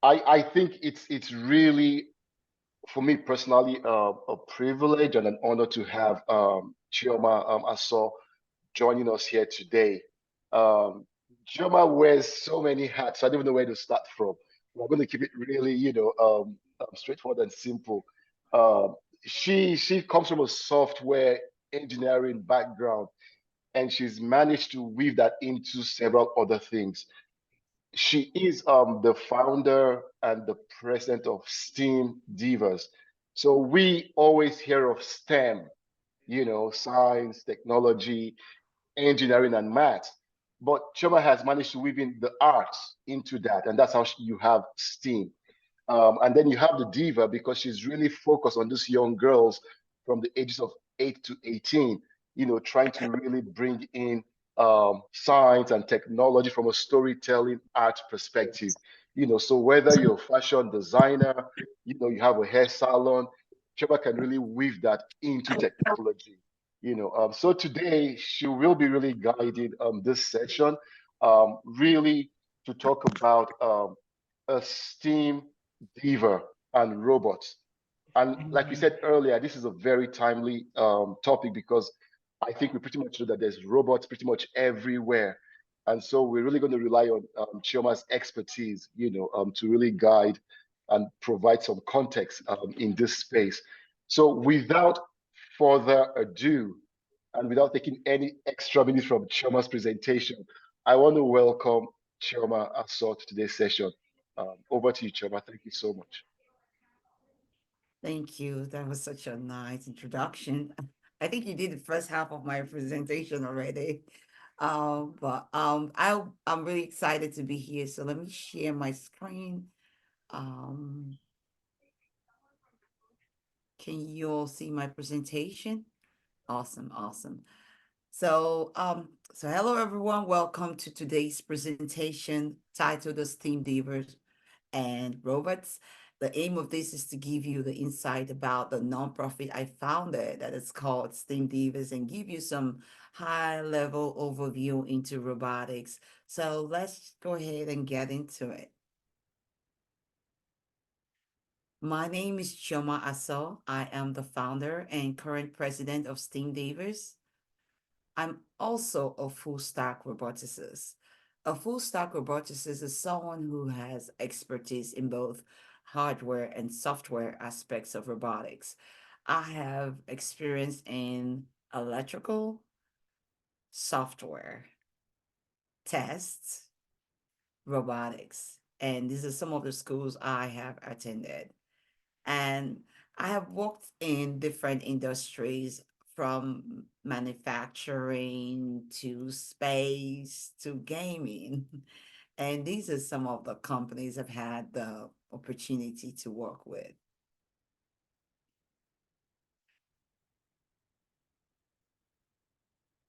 I think it's really, for me personally, a privilege and an honor to have Chioma Aso joining us here today. Um, Chioma wears so many hats, so I don't even know where to start from. We're going to keep it really, straightforward and simple. Um, she comes from a software engineering background, and she's managed to weave that into several other things. She is the founder and the president of STEAMDivas. So we always hear of STEM, science, technology, engineering, and math. But Choma has managed to weave in the arts into that, and that's how you have STEAM. And then you have the diva because she's really focused on these young girls from the ages of 8 to 18, trying to really bring in science and technology from a storytelling art perspective. So whether you're a fashion designer, you have a hair salon, Cheba can really weave that into technology. So today she will be really guiding this session, really to talk about a STEAM diva and robots. And like we said earlier, this is a very timely topic because I think we pretty much know that there's robots pretty much everywhere. And so we're really going to rely on Chioma's expertise, to really guide and provide some context in this space. So without further ado, and without taking any extra minutes from Chioma's presentation, I want to welcome Chioma Asot to today's session. Over to you, Chioma. Thank you so much. Thank you. That was such a nice introduction. I think you did the first half of my presentation already. I'm really excited to be here. So let me share my screen. Um, can you all see my presentation? Awesome, awesome. So hello everyone. Welcome to today's presentation titled "The Steam Divers and Robots." The aim of this is to give you the insight about the nonprofit I founded that is called STEAM Divas and give you some high level overview into robotics. So let's go ahead and get into it. My name is Choma Aso. I am the founder and current president of STEAM Divas. I'm also a full stack roboticist. A full stack roboticist is someone who has expertise in both hardware and software aspects of robotics. I have experience in electrical, software, tests, robotics, and these are some of the schools I have attended. And I have worked in different industries from manufacturing to space to gaming. And these are some of the companies I've had the opportunity to work with.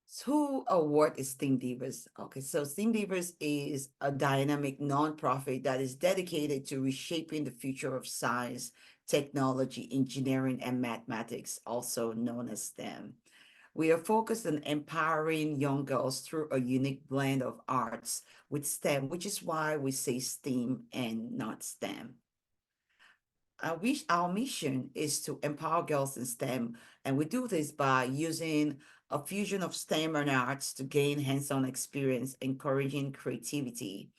So who or what is STEAMDivas? Okay, so STEAMDivas is a dynamic nonprofit that is dedicated to reshaping the future of science, technology, engineering, and mathematics, also known as STEM. We are focused on empowering young girls through a unique blend of arts with STEM, which is why we say STEAM and not STEM. Our mission is to empower girls in STEM, and we do this by using a fusion of STEM and arts to gain hands-on experience, encouraging creativity.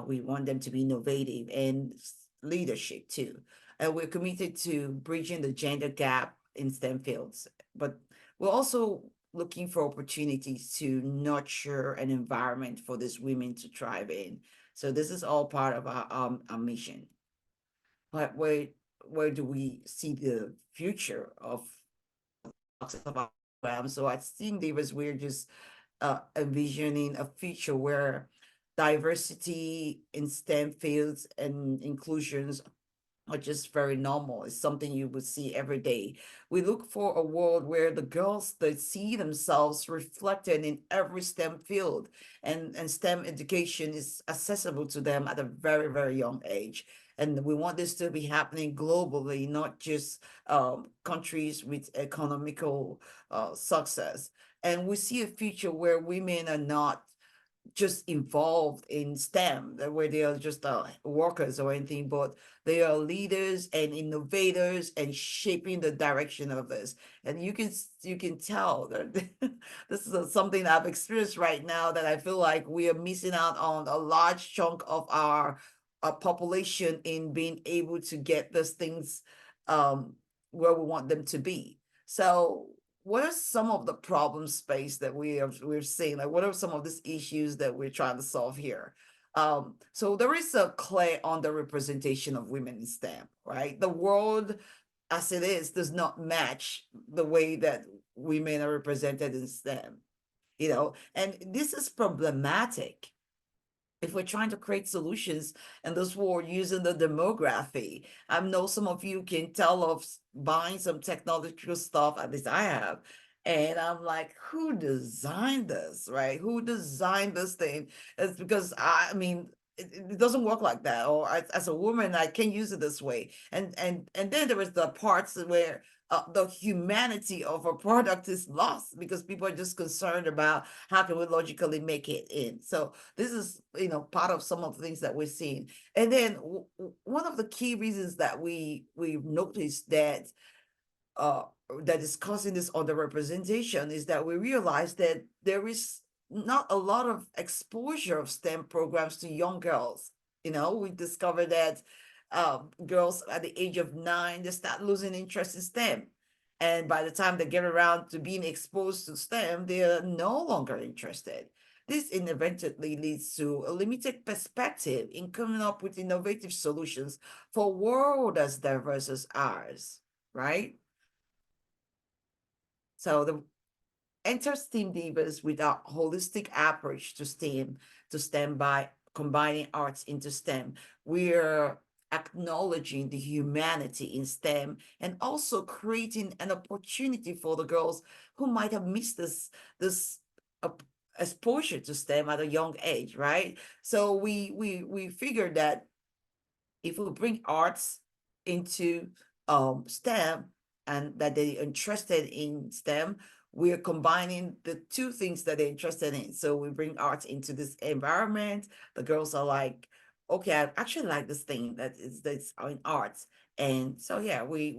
We want them to be innovative and leadership too. And we're committed to bridging the gender gap in STEM fields, but we're also looking for opportunities to nurture an environment for these women to thrive in. So this is all part of our mission. But where do we see the future of success of our program? So I think Davis, we're just envisioning a future where diversity in STEM fields and inclusions are just very normal. It's something you would see every day. We look for a world where the girls they see themselves reflected in every STEM field, and STEM education is accessible to them at a very, very young age. And we want this to be happening globally, not just countries with economical success. And we see a future where women are not just involved in STEM, where they are just workers or anything, but they are leaders and innovators and shaping the direction of this. And you can tell that this is something I've experienced right now, that I feel like we are missing out on a large chunk of our population in being able to get those things um, where we want them to be. So what are some of the problem space that we're seeing? Like, what are some of these issues that we're trying to solve here? So there is a clear underrepresentation of women in STEM, right? The world as it is does not match the way that women are represented in STEM, and this is problematic if we're trying to create solutions and this war using the demography. I know some of you can tell of buying some technological stuff, at least I have. And I'm like, who designed this, right? Who designed this thing? It's because I mean, it doesn't work like that. Or as a woman, I can't use it this way. And then there is the parts where the humanity of a product is lost because people are just concerned about how can we logically make it in. So this is, part of some of the things that we're seeing. And then one of the key reasons that we noticed uh that is causing this underrepresentation is that we realize that there is not a lot of exposure of STEM programs to young girls. We discovered that girls at the age of 9, they start losing interest in STEM. And by the time they get around to being exposed to STEM, they are no longer interested. This inevitably leads to a limited perspective in coming up with innovative solutions for a world as diverse as ours, right? So the enter STEAMDivas with a holistic approach to STEM by combining arts into STEM. We're acknowledging the humanity in STEM and also creating an opportunity for the girls who might have missed this uh, exposure to STEM at a young age, right? So we figured that if we bring arts into STEM and that they're interested in STEM, we're combining the two things that they're interested in. So we bring arts into this environment. The girls are like, okay, I actually like this thing that's in arts. And so yeah, we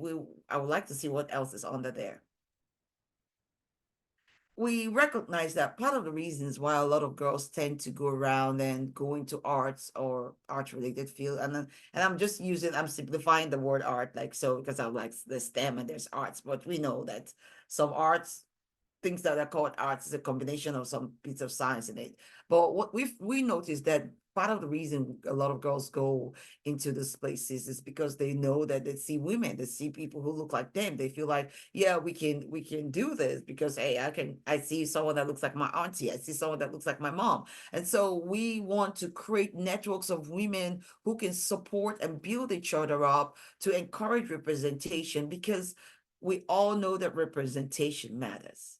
I would like to see what else is under there. We recognize that part of the reasons why a lot of girls tend to go around and go into arts or art related field, and I'm simplifying the word art, like, so, because I'm like the STEM and there's arts, but we know that some arts, things that are called arts, is a combination of some bits of science in it. But what we noticed that part of the reason a lot of girls go into these places is because they know that they see women, they see people who look like them. They feel like, yeah, we can do this because, hey, I see someone that looks like my auntie, I see someone that looks like my mom. And so we want to create networks of women who can support and build each other up to encourage representation, because we all know that representation matters.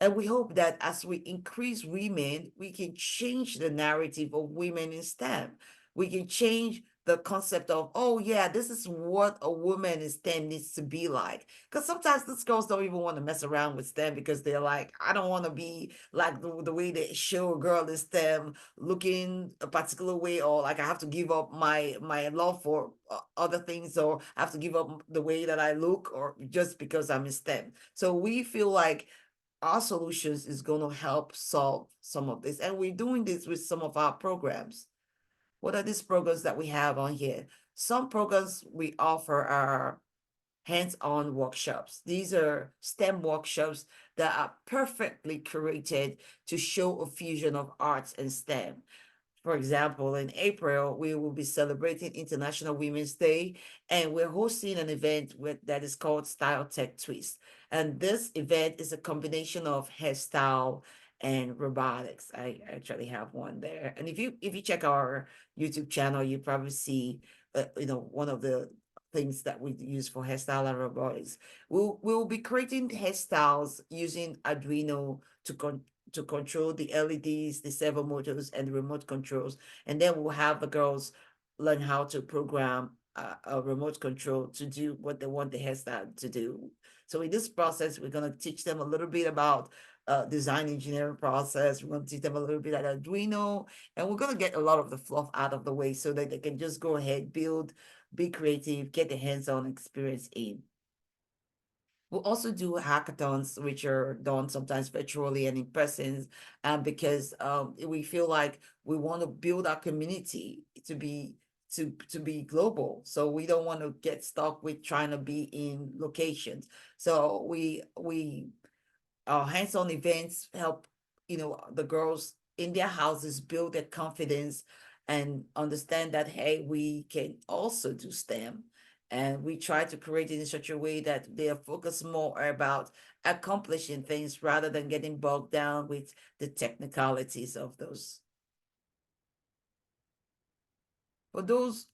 And we hope that as we increase women, we can change the narrative of women in STEM. We can change the concept of, oh, yeah, this is what a woman in STEM needs to be like. Because sometimes these girls don't even want to mess around with STEM because they're like, I don't want to be like the way they show a girl in STEM looking a particular way, or like I have to give up my love for other things, or I have to give up the way that I look, or just because I'm in STEM. So we feel like our solutions is going to help solve some of this. And we're doing this with some of our programs. What are these programs that we have on here? Some programs we offer are hands-on workshops. These are STEM workshops that are perfectly curated to show a fusion of arts and STEM. For example, in April, we will be celebrating International Women's Day, and we're hosting an event that is called Style Tech Twist. And this event is a combination of hairstyle and robotics. I actually have one there. And if you check our YouTube channel, you probably see, one of the things that we use for hairstyle and robotics. We'll be creating hairstyles using Arduino to control the LEDs, the servo motors, and the remote controls. And then we'll have the girls learn how to program a remote control to do what they want the hairstyle to do. So in this process, we're going to teach them a little bit about design engineering process. We're going to teach them a little bit at Arduino, and we're going to get a lot of the fluff out of the way so that they can just go ahead, build, be creative, get the hands-on experience in. We'll also do hackathons, which are done sometimes virtually and in person, because we feel like we want to build our community to be to be global. So we don't want to get stuck with trying to be in locations. So we our hands-on events help, the girls in their houses build their confidence and understand that, hey, we can also do STEM. And we try to create it in such a way that they are focused more about accomplishing things rather than getting bogged down with the technicalities of those. For those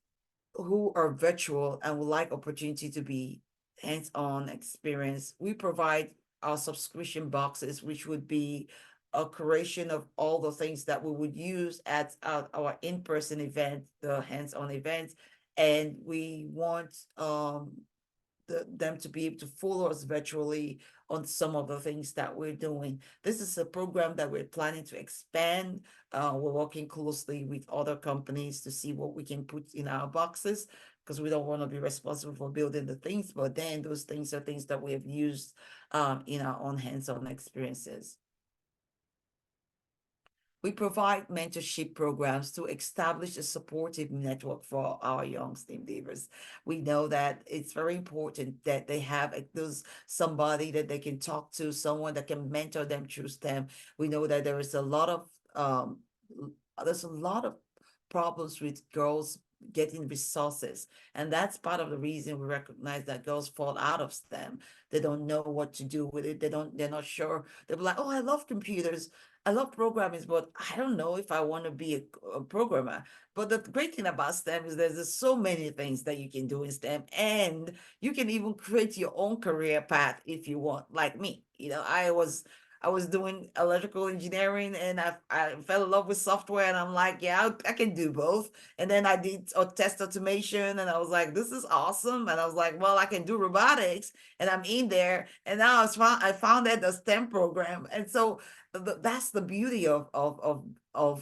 who are virtual and would like opportunity to be hands-on experience, we provide our subscription boxes, which would be a creation of all the things that we would use at our in-person event, the hands-on events. And we want them to be able to follow us virtually on some of the things that we're doing. This is a program that we're planning to expand. We're working closely with other companies to see what we can put in our boxes, because we don't want to be responsible for building the things, but then those things are things that we have used in our own hands-on experiences. We provide mentorship programs to establish a supportive network for our young STEAMDivas. We know that it's very important that they have those somebody that they can talk to, someone that can mentor them through STEM. We know that there is a lot of there's a lot of problems with girls getting resources, and that's part of the reason we recognize that girls fall out of STEM. They don't know what to do with it. They're not sure. They're like, oh, I love computers, I love programming, but I don't know if I want to be a programmer. But the great thing about STEM is there's so many things that you can do in STEM, and you can even create your own career path if you want, like me. I was doing electrical engineering, and I fell in love with software, and I'm like, yeah, I can do both. And then I did test automation, and I was like, this is awesome. And I was like, well, I can do robotics, and I'm in there. And now I found that the STEM program. And so that's the beauty of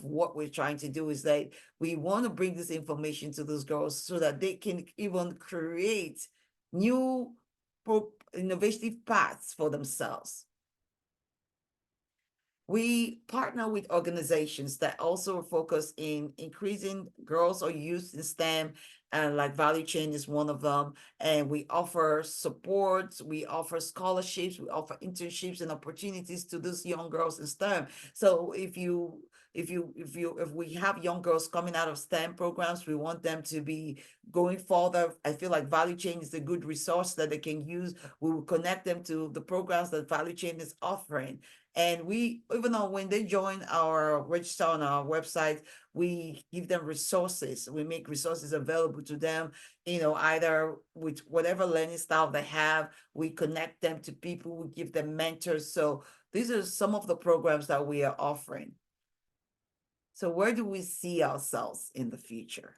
what we're trying to do, is that we want to bring this information to those girls so that they can even create new innovative paths for themselves. We partner with organizations that also focus in increasing girls or youth in STEM, and like Value Chain is one of them. And we offer support, we offer scholarships, we offer internships and opportunities to those young girls in STEM. So if we have young girls coming out of STEM programs, we want them to be going further. I feel like Value Chain is a good resource that they can use. We will connect them to the programs that Value Chain is offering. And we, even though when they join our register on our website, we give them resources. We make resources available to them, either with whatever learning style they have. We connect them to people, we give them mentors. So these are some of the programs that we are offering. So where do we see ourselves in the future?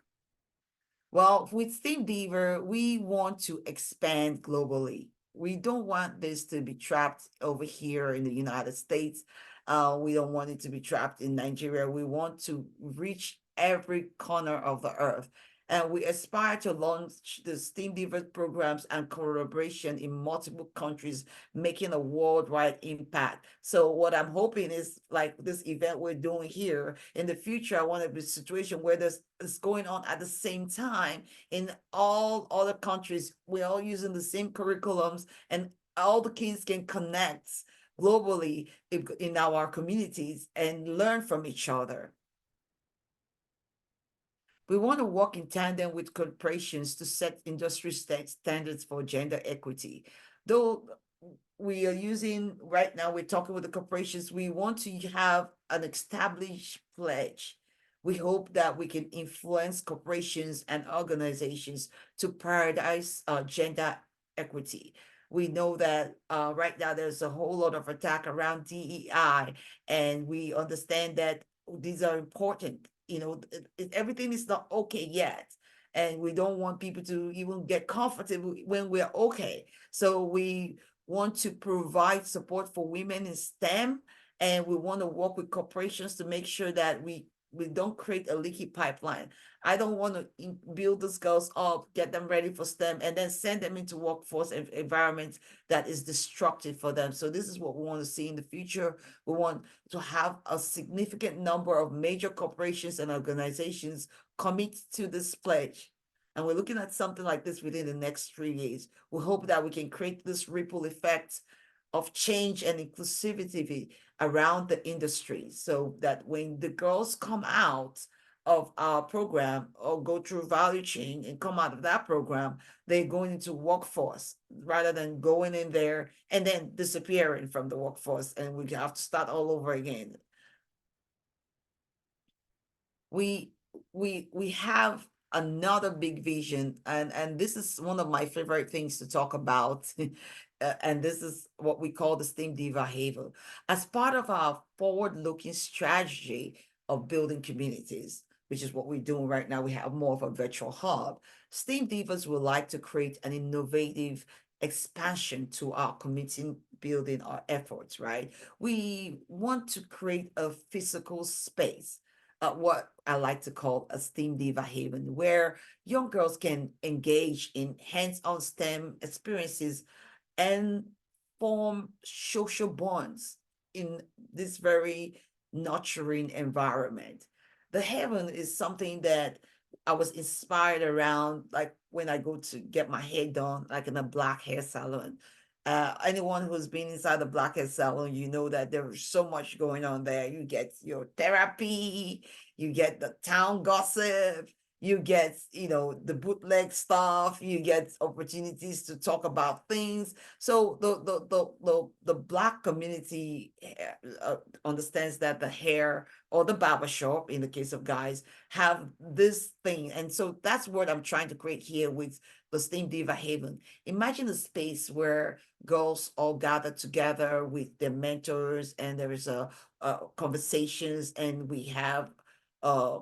Well, with STEAMDiva, we want to expand globally. We don't want this to be trapped over here in the United States. We don't want it to be trapped in Nigeria. We want to reach every corner of the earth. And we aspire to launch the STEAMDiva programs and collaboration in multiple countries, making a worldwide impact. So what I'm hoping is, like this event we're doing here, in the future, I want to be a situation where this is going on at the same time in all other countries. We're all using the same curriculums, and all the kids can connect globally in our communities and learn from each other. We want to work in tandem with corporations to set industry standards for gender equity. Though we are using right now, we're talking with the corporations, we want to have an established pledge. We hope that we can influence corporations and organizations to prioritize gender equity. We know that right now there's a whole lot of attack around DEI, and we understand that these are important. Everything is not okay yet, and we don't want people to even get comfortable when we're okay. So we want to provide support for women in STEM, and we want to work with corporations to make sure that we don't create a leaky pipeline. I don't want to build these girls up, get them ready for STEM, and then send them into workforce environments that is destructive for them. So this is what we want to see in the future. We want to have a significant number of major corporations and organizations commit to this pledge. And we're looking at something like this within the next 3 years. We hope that we can create this ripple effect of change and inclusivity around the industry, so that when the girls come out of our program or go through value chain and come out of that program, they're going into workforce rather than going in there and then disappearing from the workforce and we have to start all over again. we we have another big vision, and this is one of my favorite things to talk about. And this is what we call the STEAM Diva Haven. As part of our forward-looking strategy of building communities, which is what we're doing right now, we have more of a virtual hub. STEAM Divas would like to create an innovative expansion to our community building our efforts, right? We want to create a physical space, what I like to call a STEAM Diva Haven, where young girls can engage in hands-on STEM experiences and form social bonds in this very nurturing environment. The Haven is something that I was inspired around, like when I go to get my hair done, like in a black hair salon. Anyone who's been inside the black hair salon, you know that there's so much going on there. You get your therapy, you get the town gossip, you get, the bootleg stuff, you get opportunities to talk about things. So the black community understands that the hair or the barber shop, in the case of guys, have this thing. And so that's what I'm trying to create here with the STEAM Diva Haven. Imagine a space where girls all gather together with their mentors, and there is a conversations, and we have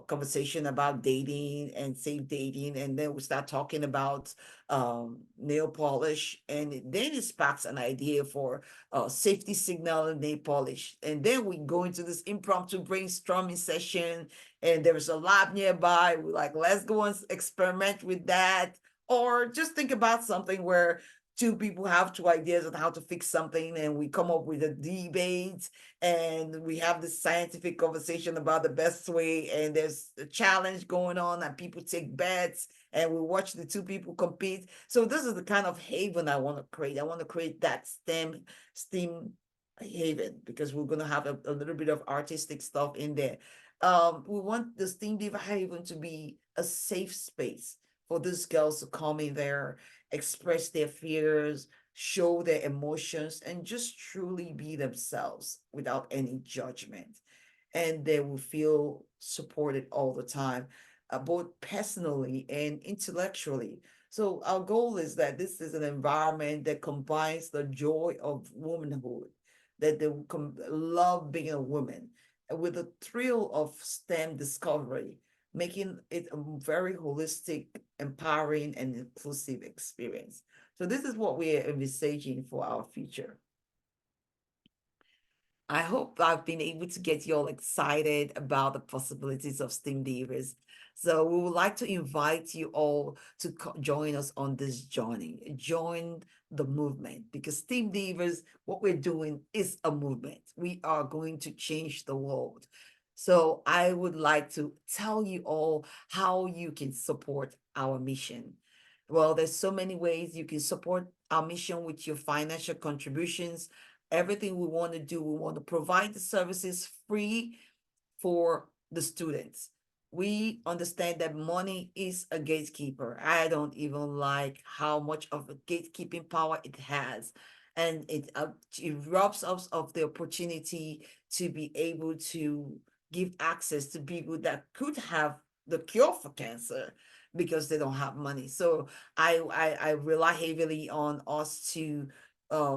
conversation about dating and safe dating, and then we start talking about nail polish, and then it sparks an idea for safety signal and nail polish, and then we go into this impromptu brainstorming session, and there's a lab nearby. We're like, let's go and experiment with that, or just think about something where two people have two ideas on how to fix something, and we come up with a debate, and we have this scientific conversation about the best way, and there's a challenge going on, and people take bets, and we watch the two people compete. So this is the kind of haven I want to create. I want to create that STEAM haven, because we're going to have a little bit of artistic stuff in there. We want the STEAM Diva Haven to be a safe space for these girls to come in there, express their fears, show their emotions, and just truly be themselves without any judgment. And they will feel supported all the time, both personally and intellectually. So our goal is that this is an environment that combines the joy of womanhood, that they will love being a woman, with the thrill of STEM discovery, making it a very holistic, empowering, and inclusive experience. So this is what we are envisaging for our future. I hope I've been able to get you all excited about the possibilities of STEAM Divas. So we would like to invite you all to join us on this journey. Join the movement, because STEAM Divas, what we're doing is a movement. We are going to change the world. So I would like to tell you all how you can support our mission. Well, there's so many ways you can support our mission with your financial contributions. Everything we want to do, we want to provide the services free for the students. We understand that money is a gatekeeper. I don't even like how much of a gatekeeping power it has. And it robs us of the opportunity to be able to give access to people that could have the cure for cancer because they don't have money. So I rely heavily on us to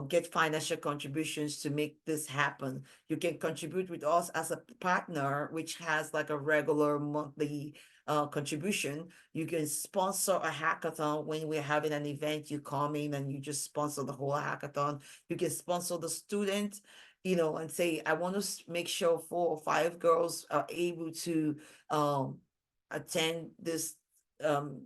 get financial contributions to make this happen. You can contribute with us as a partner, which has like a regular monthly contribution. You can sponsor a hackathon. When we're having an event, you come in and you just sponsor the whole hackathon. You can sponsor the student, and say, I want to make sure 4 or 5 girls are able to um, attend this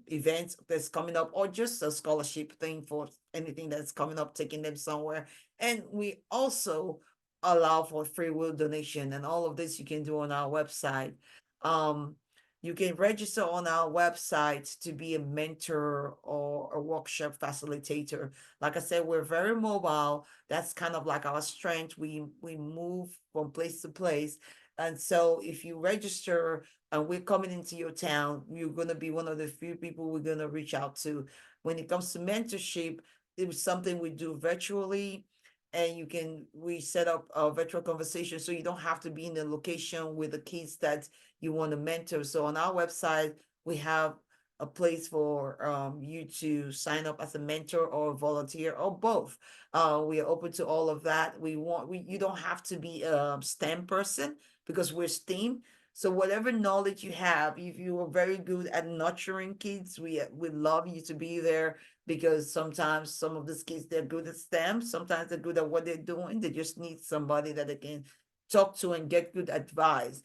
event that's coming up, or just a scholarship thing for anything that's coming up, taking them somewhere. And we also allow for free will donation, and all of this you can do on our website. um you can register on our website to be a mentor or a workshop facilitator. Like I said, we're very mobile. That's kind of like our strength. We move from place to place. And so if you register and we're coming into your town, you're going to be one of the few people we're going to reach out to. When it comes to mentorship, it was something we do virtually, and we set up a virtual conversation, so you don't have to be in the location with the kids that you want to mentor. So on our website, we have a place for you to sign up as a mentor or a volunteer or both. We are open to all of that. You don't have to be a STEM person, because we're STEAM. So whatever knowledge you have, if you are very good at nurturing kids, we love you to be there, because sometimes some of these kids, they're good at STEM, sometimes they're good at what they're doing. They just need somebody that they can talk to and get good advice.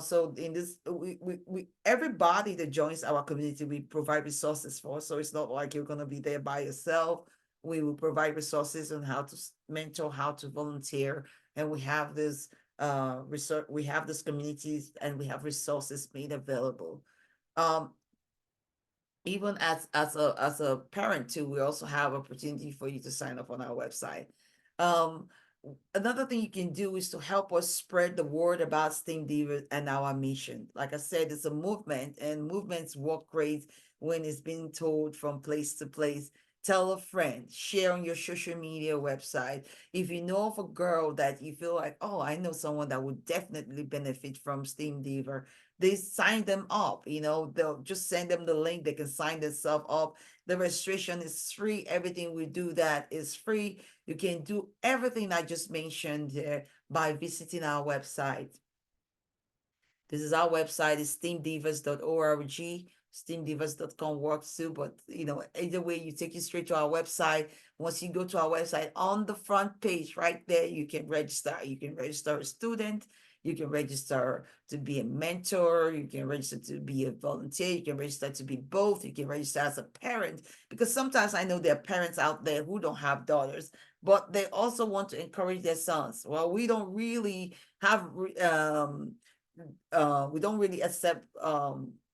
So in this, we everybody that joins our community, we provide resources for. So it's not like you're gonna be there by yourself. We will provide resources on how to mentor, how to volunteer, and we have this research. We have this communities, and we have resources made available. Um, Even as a parent too, we also have opportunity for you to sign up on our website. um Another thing you can do is to help us spread the word about STEAMDiva and our mission. Like I said, it's a movement, and movements work great when it's being told from place to place. Tell a friend, share on your social media website. If you know of a girl that you feel like, oh, I know someone that would definitely benefit from STEAMDiva, they sign them up. They'll just send them the link. They can sign themselves up. The registration is free. Everything we do that is free. You can do everything I just mentioned there by visiting our website. This is our website, is steamdivas.org. Steamdivas.com works too, but either way, you take you straight to our website. Once you go to our website, on the front page right there, you can register. You can register a student, you can register to be a mentor, you can register to be a volunteer, you can register to be both, you can register as a parent, because sometimes I know there are parents out there who don't have daughters, but they also want to encourage their sons. Well, we don't really have we don't really accept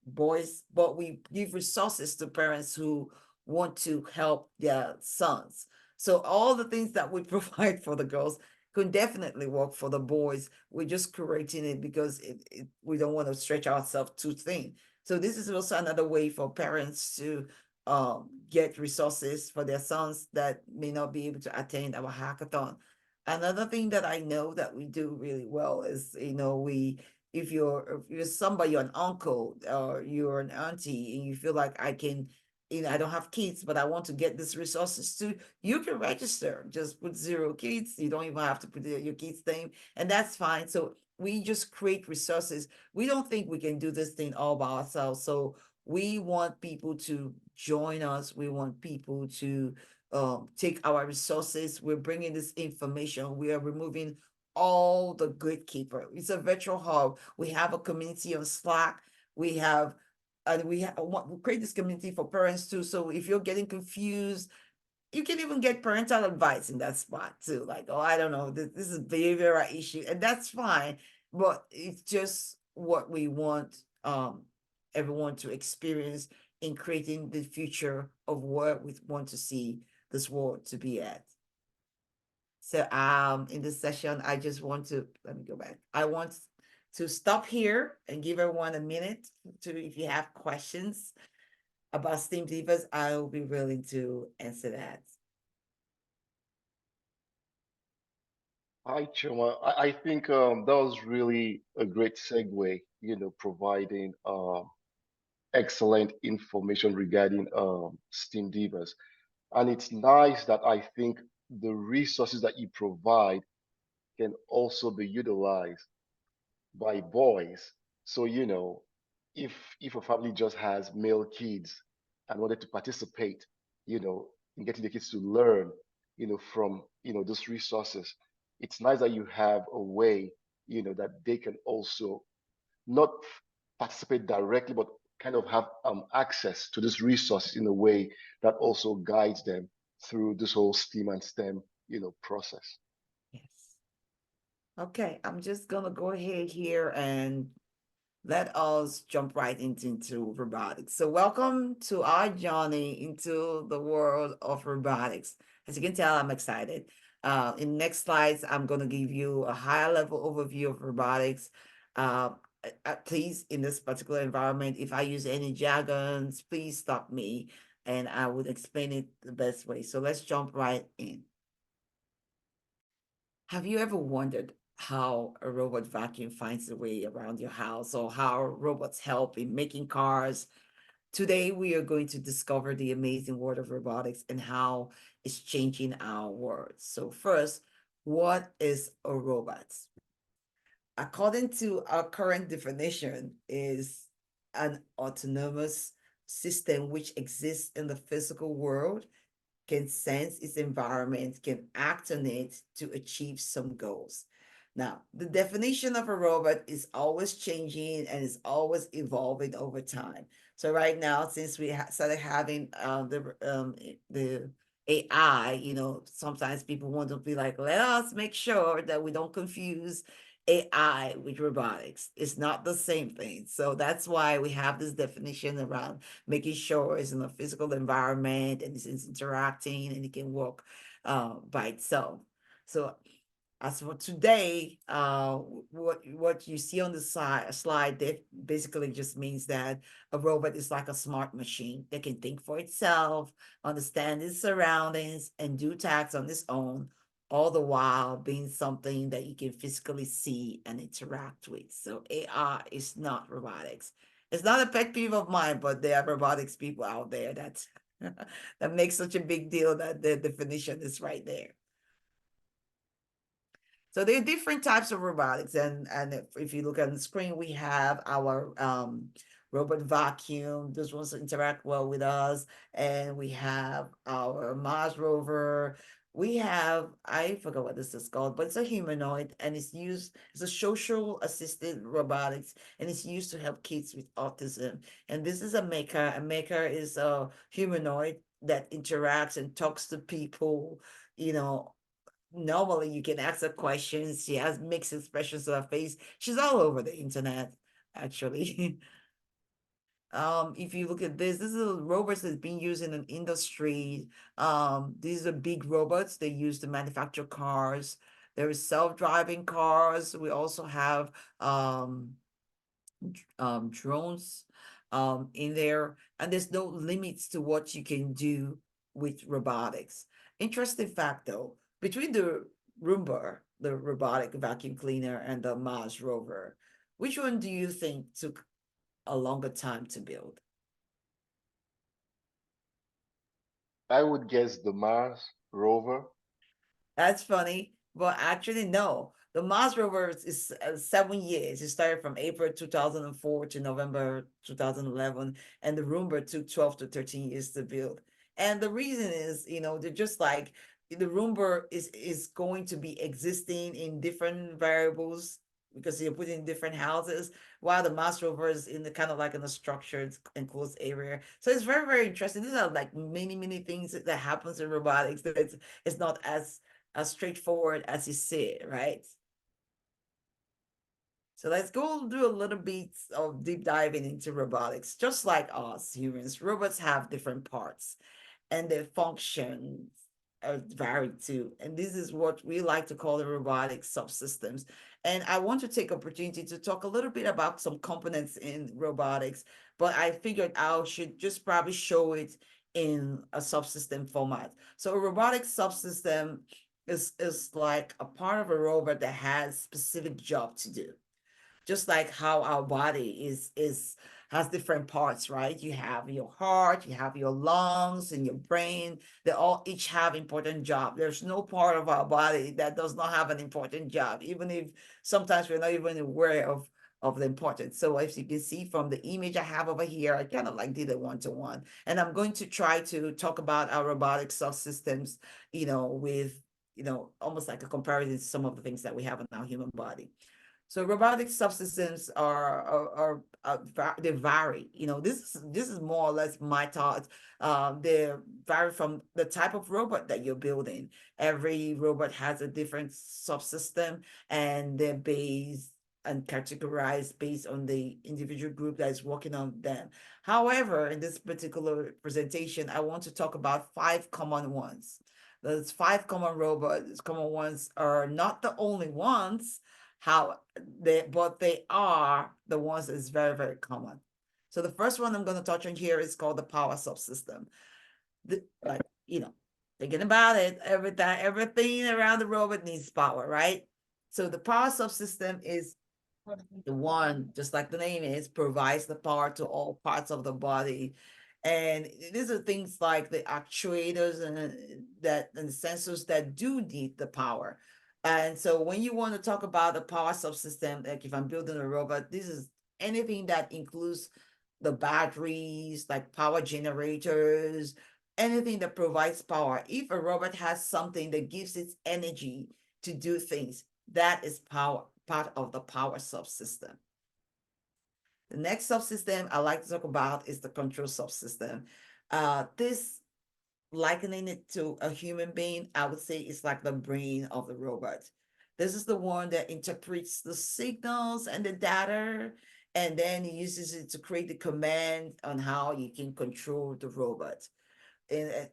boys, but we give resources to parents who want to help their sons. So all the things that we provide for the girls could definitely work for the boys. We're just creating it because we don't want to stretch ourselves too thin. So this is also another way for parents to get resources for their sons that may not be able to attend our hackathon. Another thing that I know that we do really well is, we if you're somebody, you're an uncle or you're an auntie, and you feel like I don't have kids, but I want to get these resources too, you can register. Just put 0 kids. You don't even have to put your kids' name, and that's fine. So we just create resources. We don't think we can do this thing all by ourselves. So we want people to join us. We want people to take our resources. We're bringing this information. We are removing all the gatekeeper. It's a virtual hub. We have a community on Slack. We have, and we create this community for parents too. So if you're getting confused, you can even get parental advice in that spot too. Like, oh, I don't know, this is a behavioral issue, and that's fine. But it's just what we want everyone to experience in creating the future of what we want to see this world to be at. So in this session, I just want to let me go back. I want to stop here and give everyone a minute to, if you have questions about STEAMDivas, I will be willing to answer that. Hi, Choma. I think that was really a great segue, providing excellent information regarding STEAM Divas. And it's nice that I think the resources that you provide can also be utilized by boys. So, if if a family just has male kids and wanted to participate, in getting the kids to learn, from those resources, it's nice that you have a way, that they can also not participate directly, but kind of have access to this resource in a way that also guides them through this whole STEAM and STEM, process. Yes. Okay, I'm just gonna go ahead here and let us jump right into robotics. So, welcome to our journey into the world of robotics. As you can tell, I'm excited. In next slides, I'm going to give you a higher level overview of robotics. Uh, Please, in this particular environment, if I use any jargons, please stop me and I would explain it the best way. So, let's jump right in. Have you ever wondered how a robot vacuum finds a way around your house or how robots help in making cars? Today, we are going to discover the amazing world of robotics and how it's changing our world. So, first, what is a robot? According to our current definition, is an autonomous system which exists in the physical world, can sense its environment, can act on it to achieve some goals. Now, the definition of a robot is always changing and is always evolving over time. So right now, since we started having the AI, sometimes people want to be like, let us make sure that we don't confuse AI with robotics. It's not the same thing. So that's why we have this definition around making sure it's in a physical environment and it's interacting and it can work by itself. So as for today, what you see on the slide that basically just means that a robot is like a smart machine that can think for itself, understand its surroundings, and do tasks on its own, all the while being something that you can physically see and interact with. So AI is not robotics. It's not a pet peeve of mine, but there are robotics people out there that that makes such a big deal that the definition is right there. So there are different types of robotics, and if you look on the screen, we have our robot vacuum. Those ones interact well with us, and we have our Mars rover. We have, I forgot what this is called, but it's a humanoid, and it's a social assisted robotics, and it's used to help kids with autism. And this is a maker. A maker is a humanoid that interacts and talks to people, you know, normally you can ask her questions. She has mixed expressions of her face. She's all over the internet, actually. If you look at this is a robots that's being used in an industry. These are big robots they use to manufacture cars. There is self-driving cars. We also have drones in there, and there's no limits to what you can do with robotics. Interesting fact though, between the Roomba, the robotic vacuum cleaner, and the Mars rover, which one do you think took a longer time to build? I would guess the Mars rover. That's funny, but actually, no. The Mars rover is 7 years. It started from April 2004 to November 2011, and the Roomba took 12 to 13 years to build. And the reason is, they're just like the Roomba is going to be existing in different variables because you're putting in different houses, while the Mars rover is in the kind of like in a structured enclosed area. So it's very, very interesting. These are like many, many things that happens in robotics that it's not as straightforward as you see it, right? So let's go do a little bit of deep diving into robotics. Just like us humans, robots have different parts and their functions are varied too. And this is what we like to call the robotic subsystems. And I want to take opportunity to talk a little bit about some components in robotics, but I figured I should just probably show it in a subsystem format. So a robotic subsystem is like a part of a robot that has specific job to do, just like how our body is has different parts, right? You have your heart, you have your lungs and your brain. They all each have important job. There's no part of our body that does not have an important job, even if sometimes we're not even aware of the importance. So as you can see from the image I have over here, I kind of like did a one-to-one. And I'm going to try to talk about our robotic subsystems, with, almost like a comparison to some of the things that we have in our human body. So robotic subsystems they vary. This is more or less my thoughts. They vary from the type of robot that you're building. Every robot has a different subsystem, and they're based and categorized based on the individual group that is working on them. However, in this particular presentation, I want to talk about five common ones. Those five common robots, common ones are not the only ones, but they are the ones that's very, very common. So the first one I'm going to touch on here is called the power subsystem. Like, thinking about it, everything around the robot needs power, right? So the power subsystem is the one, just like the name is, provides the power to all parts of the body. And these are things like the actuators and the sensors that do need the power. And so when you want to talk about the power subsystem, like if I'm building a robot, this is anything that includes the batteries, like power generators, anything that provides power. If a robot has something that gives it energy to do things, that is power, part of the power subsystem. The next subsystem I like to talk about is the control subsystem. This, likening it to a human being, I would say it's like the brain of the robot. This is the one that interprets the signals and the data, and then uses it to create the command on how you can control the robot.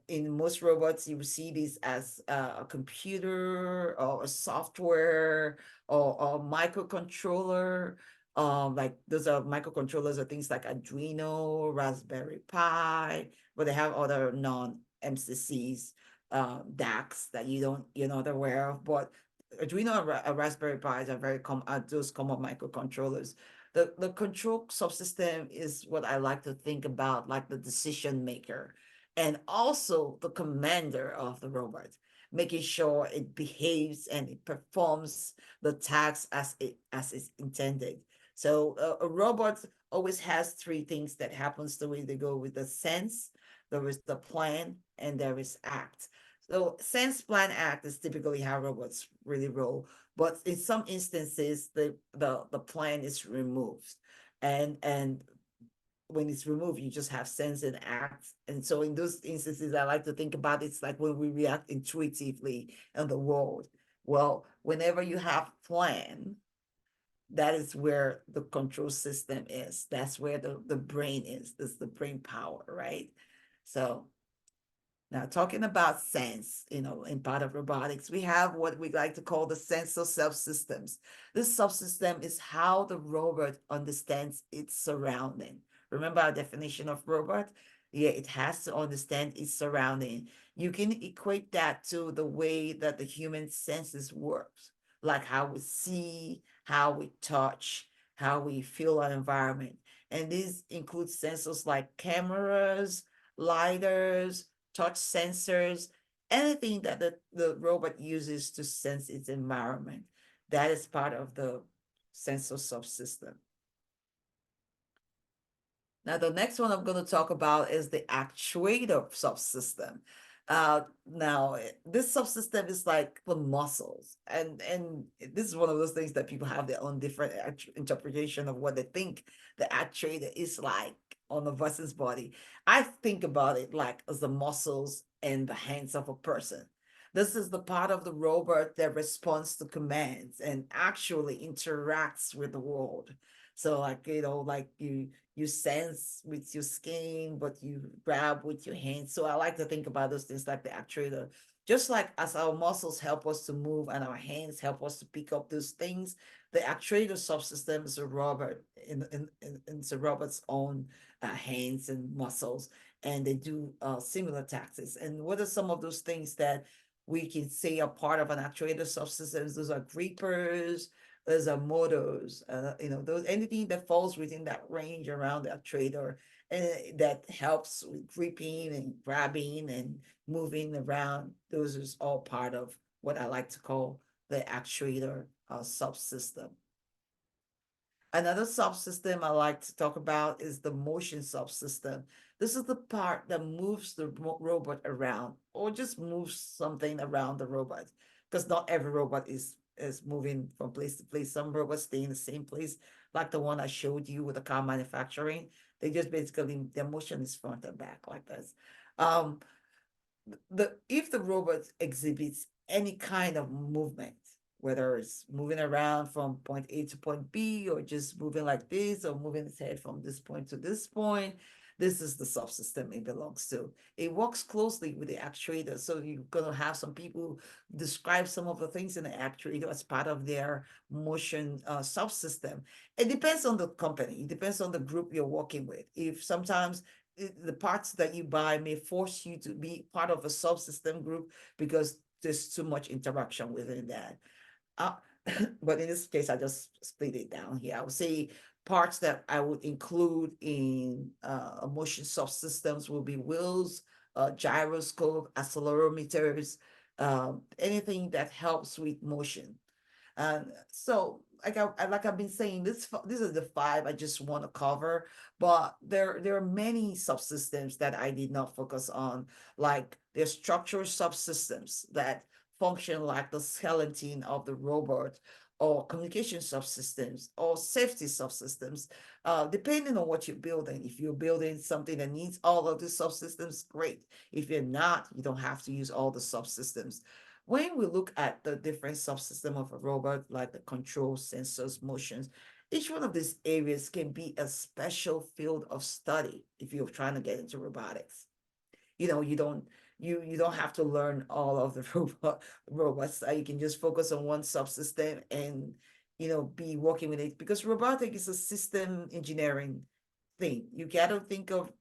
In most robots, you will see this as a computer or a software or a microcontroller. Like those are microcontrollers or things like Arduino, Raspberry Pi, but they have other non-MCCs, DACs that you're not aware of. But Arduino and Raspberry Pis are very common, those common microcontrollers. The control subsystem is what I like to think about, like the decision maker and also the commander of the robot, making sure it behaves and it performs the task as it's intended. So a robot always has three things that happens the way they go with the sense, there is the plan, and there is act. So sense, plan, act is typically how robots really roll, but in some instances the plan is removed, and when it's removed, you just have sense and act. And so in those instances, I like to think about it's like when we react intuitively in the world. Well, whenever you have plan, that is where the control system is. That's where the brain is. That's the brain power, right? So now, talking about sense, in part of robotics, we have what we like to call the sensor subsystems. This subsystem is how the robot understands its surrounding. Remember our definition of robot? Yeah, it has to understand its surrounding. You can equate that to the way that the human senses works, like how we see, how we touch, how we feel our environment. And these include sensors like cameras, lidars, touch sensors, anything that the robot uses to sense its environment. That is part of the sensor subsystem. Now, the next one I'm going to talk about is the actuator subsystem. Now, this subsystem is like the muscles, and this is one of those things that people have their own different interpretation of what they think the actuator is like on a person's body. I think about it like as the muscles and the hands of a person. This is the part of the robot that responds to commands and actually interacts with the world. So, like, like you sense with your skin, but you grab with your hands. So I like to think about those things like the actuator. Just like as our muscles help us to move and our hands help us to pick up those things, the actuator subsystem is a robot in it's a robot's own hands and muscles, and they do similar tasks. And what are some of those things that we can say are part of an actuator subsystem? Those are grippers, there's a motors, those anything that falls within that range around that trader, and that helps with gripping and grabbing and moving around. Those is all part of what I like to call the actuator subsystem. Another subsystem I like to talk about is the motion subsystem. This is the part that moves the robot around or just moves something around the robot. Because not every robot is moving from place to place. Some robots stay in the same place, like the one I showed you with the car manufacturing. They just basically their motion is front and back like this. Um, the if the robot exhibits any kind of movement, whether it's moving around from point A to point B or just moving like this or moving its head from this point to this point, this is the subsystem it belongs to. It works closely with the actuator. So you're gonna have some people describe some of the things in the actuator as part of their motion subsystem. It depends on the company. It depends on the group you're working with. If sometimes the parts that you buy may force you to be part of a subsystem group because there's too much interaction within that. Uh, but in this case, I just split it down here. I would say parts that I would include in motion subsystems will be wheels, gyroscope, accelerometers, anything that helps with motion. So like I've been saying, this is the five I just want to cover, but there are many subsystems that I did not focus on, like there's structural subsystems that function like the skeleton of the robot, or communication subsystems, or safety subsystems, depending on what you're building. If you're building something that needs all of the subsystems, great. If you're not, you don't have to use all the subsystems. When we look at the different subsystem of a robot, like the control, sensors, motions, each one of these areas can be a special field of study if you're trying to get into robotics. You don't have to learn all of the robots. You can just focus on one subsystem and be working with it, because robotic is a system engineering thing. You gotta think of,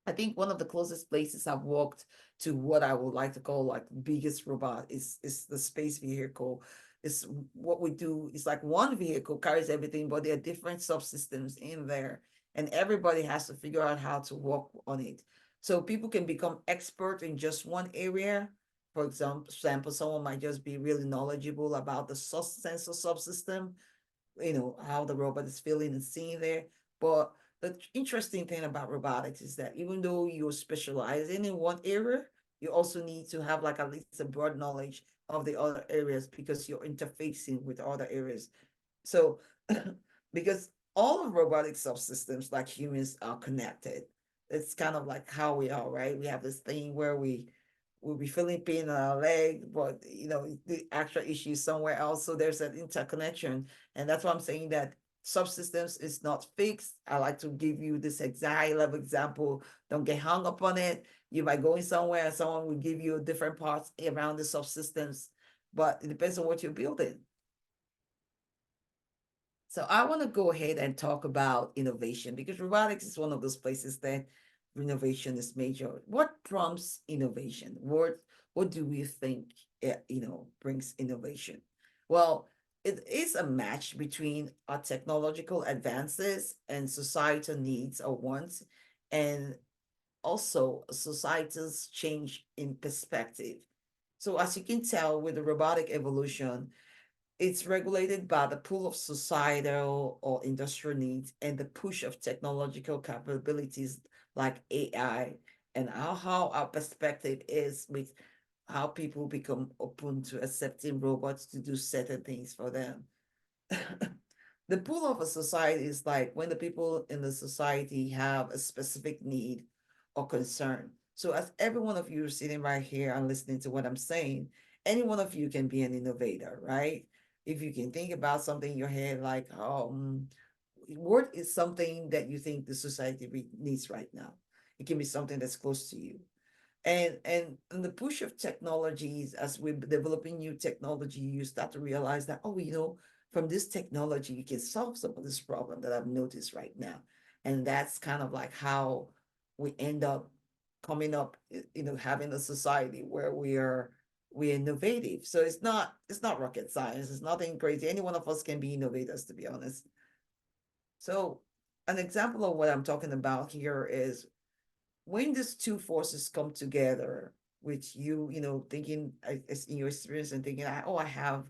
I think one of the closest places I've walked to what I would like to call like biggest robot is the space vehicle. Is what we do is like one vehicle carries everything, but there are different subsystems in there, and everybody has to figure out how to work on it. So people can become expert in just one area. For example, someone might just be really knowledgeable about the sensor subsystem, how the robot is feeling and seeing there. But the interesting thing about robotics is that even though you're specializing in one area, you also need to have like at least a broad knowledge of the other areas, because you're interfacing with other areas. So because all of robotic subsystems, like humans, are connected. It's kind of like how we are, right? We have this thing where we'll be feeling pain in our leg, but the actual issue is somewhere else. So there's an interconnection. And that's why I'm saying that subsystems is not fixed. I like to give you this high level example. Don't get hung up on it. You might go in somewhere and someone will give you different parts around the subsystems, but it depends on what you're building. So I want to go ahead and talk about innovation, because robotics is one of those places that innovation is major. What prompts innovation? What do we think brings innovation? Well, it is a match between our technological advances and societal needs or wants, and also society's change in perspective. So as you can tell with the robotic evolution, it's regulated by the pull of societal or industrial needs and the push of technological capabilities like AI, and how our perspective is with how people become open to accepting robots to do certain things for them. The pull of a society is like when the people in the society have a specific need or concern. So, as every one of you sitting right here and listening to what I'm saying, any one of you can be an innovator, right? If you can think about something in your head, like, what is something that you think the society needs right now? It can be something that's close to you. And the push of technologies, as we're developing new technology, you start to realize that, from this technology you can solve some of this problem that I've noticed right now. And that's kind of like how we end up coming up, having a society where we're innovative. So it's not rocket science, it's nothing crazy. Any one of us can be innovators, to be honest. So an example of what I'm talking about here is when these two forces come together, with thinking in your experience and thinking, oh, I have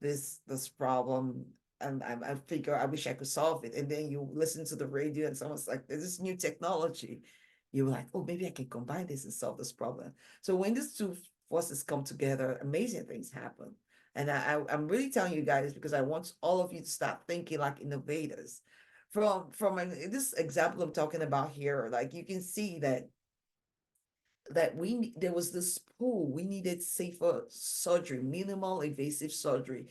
this problem. and I figure I wish I could solve it. And then you listen to the radio and someone's like, there's this new technology. You're like, oh, maybe I can combine this and solve this problem. So when these two forces come together, amazing things happen. And I'm really telling you guys because I want all of you to start thinking like innovators. This example I'm talking about here, like you can see that there was this pool, we needed safer surgery, minimal invasive surgery.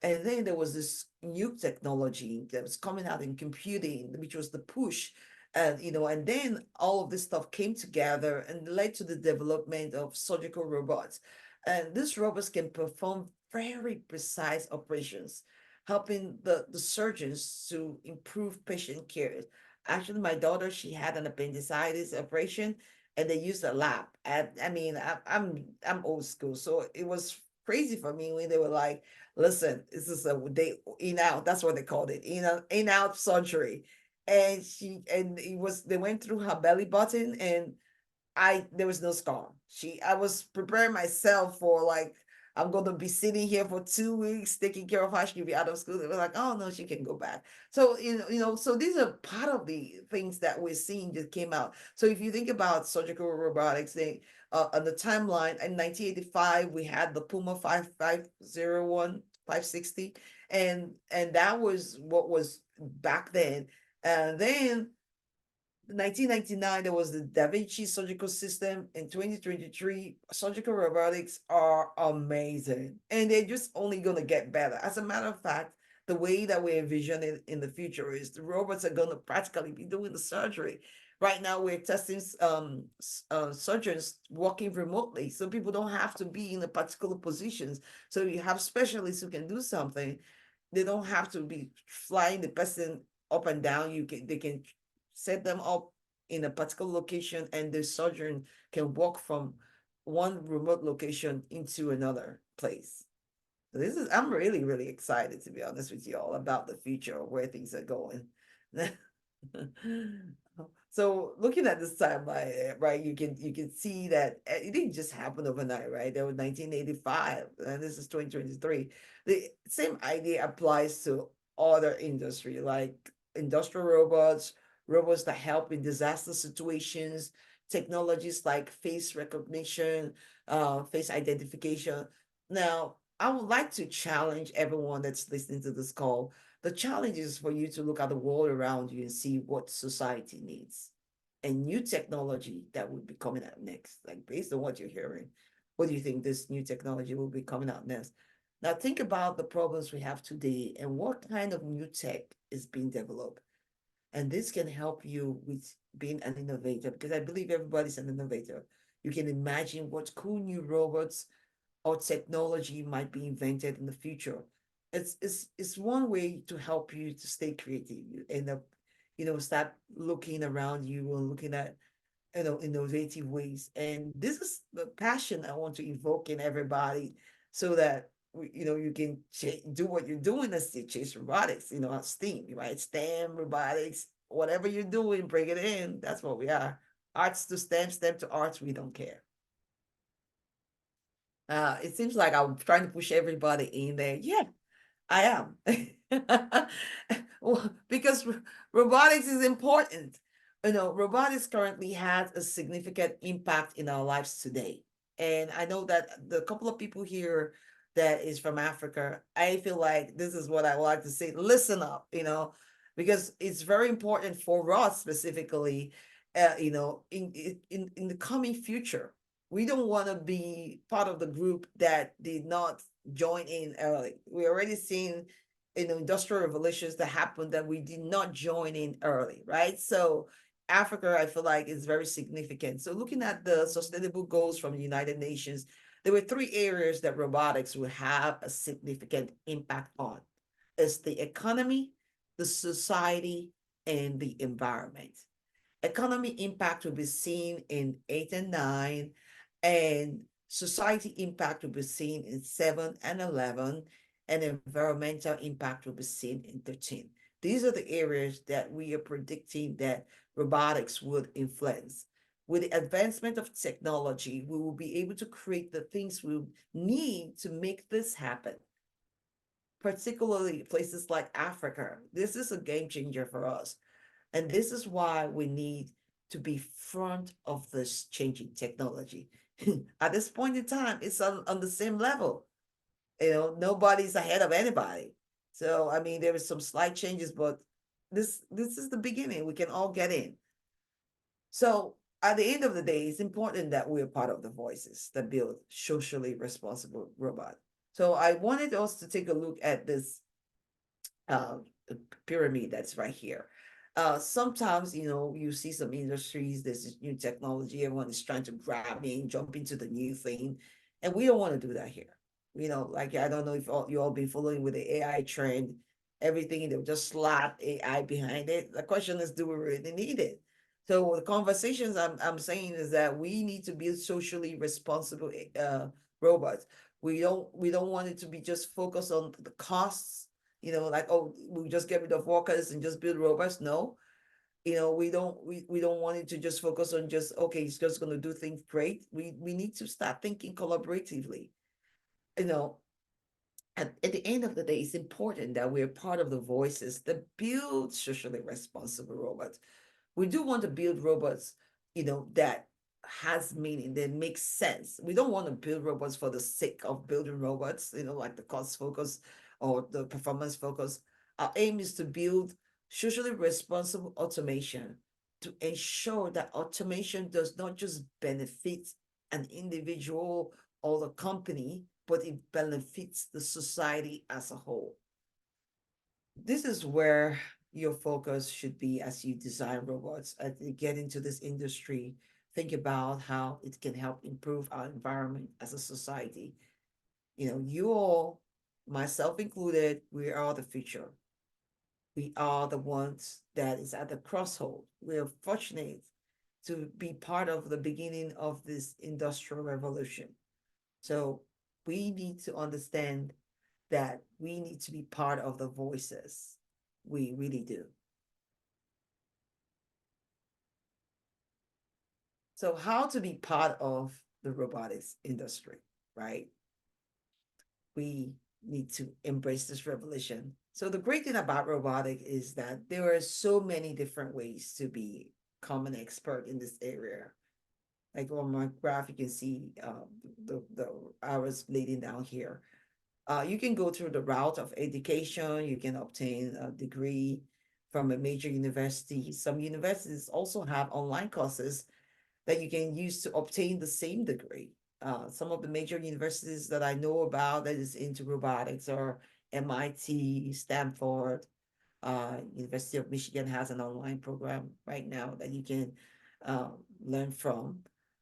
And then there was this new technology that was coming out in computing, which was the push. And and then all of this stuff came together and led to the development of surgical robots. And these robots can perform very precise operations, helping the surgeons to improve patient care. Actually, my daughter, she had an appendicitis operation and they used a lap. I mean, I'm old school, so it was crazy for me when they were like, "Listen, this is a they in out." That's what they called it, in out surgery. And it was they went through her belly button, and I there was no scar. I was preparing myself for like I'm gonna be sitting here for 2 weeks taking care of her. She'll be out of school. They were like, oh no, she can go back. So so these are part of the things that we're seeing that came out. So if you think about surgical robotics, they on the timeline in 1985 we had the Puma 5501 560, and that was what was back then. And then 1999, there was the Da Vinci surgical system. In 2023, surgical robotics are amazing. And they're just only going to get better. As a matter of fact, the way that we envision it in the future is the robots are going to practically be doing the surgery. Right now, we're testing surgeons working remotely. So people don't have to be in a particular positions. So you have specialists who can do something. They don't have to be flying the person up and down. They can set them up in a particular location and the surgeon can walk from one remote location into another place. So I'm really, really excited to be honest with you all about the future of where things are going. So looking at this timeline, right, you can see that it didn't just happen overnight, right? There was 1985, and this is 2023. The same idea applies to other industry, like industrial robots, robots that help in disaster situations, technologies like face recognition, face identification. Now, I would like to challenge everyone that's listening to this call. The challenge is for you to look at the world around you and see what society needs and new technology that would be coming out next. Like based on what you're hearing, what do you think this new technology will be coming out next? Now think about the problems we have today and what kind of new tech is being developed. And this can help you with being an innovator because I believe everybody's an innovator. You can imagine what cool new robots or technology might be invented in the future. It's one way to help you to stay creative. You end up, start looking around you and looking at, innovative ways. And this is the passion I want to evoke in everybody so that you can do what you're doing as chase robotics, STEAM, right? STEM, robotics, whatever you're doing, bring it in. That's what we are. Arts to STEM, STEM to arts, we don't care. It seems like I'm trying to push everybody in there. Yeah, I am. Well, because robotics is important. Robotics currently has a significant impact in our lives today. And I know that the couple of people here that is from Africa, I feel like this is what I would like to say. Listen up, because it's very important for us specifically, in the coming future. We don't want to be part of the group that did not join in early. We already seen industrial revolutions that happened that we did not join in early, right? So Africa, I feel like, is very significant. So looking at the sustainable goals from the United Nations, there were three areas that robotics will have a significant impact on. It's the economy, the society, and the environment. Economy impact will be seen in 8 and 9, and society impact will be seen in 7 and 11, and environmental impact will be seen in 13. These are the areas that we are predicting that robotics would influence. With the advancement of technology, we will be able to create the things we need to make this happen. particularly places like Africa. This is a game changer for us. And this is why we need to be front of this changing technology. At this point in time, it's on the same level. Nobody's ahead of anybody. So I mean, there is some slight changes, but this is the beginning. We can all get in. So at the end of the day, it's important that we're part of the voices that build socially responsible robot. So I wanted us to take a look at this uh, pyramid that's right here. Sometimes, you see some industries, there's this new technology, everyone is trying to grab in, jump into the new thing, and we don't want to do that here. Like I don't know if you all been following with the AI trend, everything they'll just slap AI behind it. The question is, do we really need it? So the conversations I'm saying is that we need to build socially responsible robots. We don't want it to be just focused on the costs, like, oh, we just get rid of workers and just build robots. No, we don't want it to just focus on just, okay, it's just going to do things great. We need to start thinking collaboratively. you know at the end of the day, it's important that we're part of the voices that build socially responsible robots. We do want to build robots, that has meaning, that makes sense. We don't want to build robots for the sake of building robots, like the cost focus or the performance focus. Our aim is to build socially responsible automation to ensure that automation does not just benefit an individual or the company, but it benefits the society as a whole. This is where your focus should be as you design robots, as you get into this industry. Think about how it can help improve our environment as a society. You all, myself included, we are the future. We are the ones that is at the crossroad. We are fortunate to be part of the beginning of this industrial revolution. So we need to understand that we need to be part of the voices. We really do. So, how to be part of the robotics industry, right? We need to embrace this revolution. So, the great thing about robotic is that there are so many different ways to become an expert in this area. Like on my graph, you can see the arrows leading down here. You can go through the route of education. You can obtain a degree from a major university. Some universities also have online courses that you can use to obtain the same degree. Some of the major universities that I know about that is into robotics are MIT, Stanford, University of Michigan has an online program right now that you can learn from.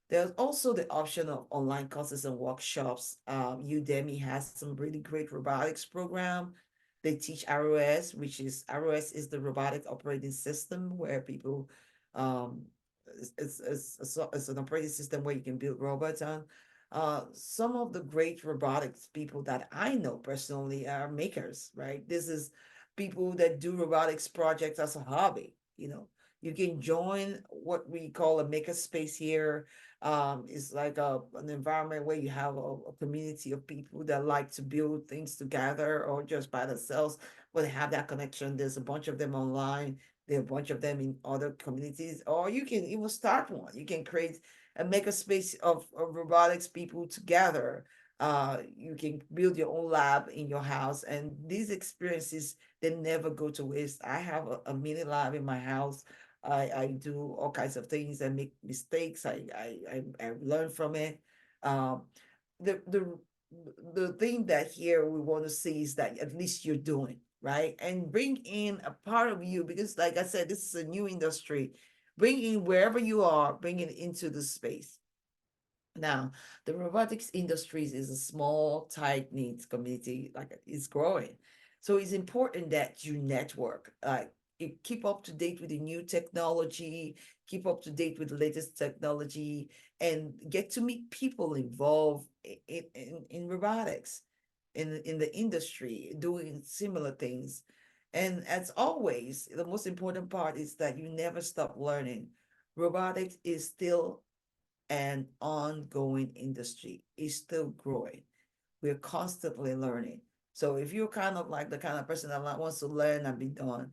There's also the option of online courses and workshops. Udemy has some really great robotics program. They teach ROS, which is ROS is the robotic operating system where people um, it's an operating system where you can build robots on. Some of the great robotics people that I know personally are makers, right? This is people that do robotics projects as a hobby. You can join what we call a maker space here. It's like an environment where you have a community of people that like to build things together or just by themselves, but they have that connection. There's a bunch of them online. There are a bunch of them in other communities, or you can even start one. You can create a maker space of robotics people together. You can build your own lab in your house, and these experiences, they never go to waste. I have a mini lab in my house. I do all kinds of things. I make mistakes. I learn from it. Um, the the the thing that here we want to see is that at least you're doing right, and bring in a part of you, because like I said, this is a new industry. Bring in wherever you are, bring it into the space. Now, the robotics industries is a small, tight-knit community, like it's growing. So it's important that you network, you keep up to date with the new technology, keep up to date with the latest technology, and get to meet people involved in robotics, in the industry, doing similar things. And as always, the most important part is that you never stop learning. Robotics is still an ongoing industry. Is still growing. We're constantly learning. So if you're kind of like the kind of person that wants to learn and be done,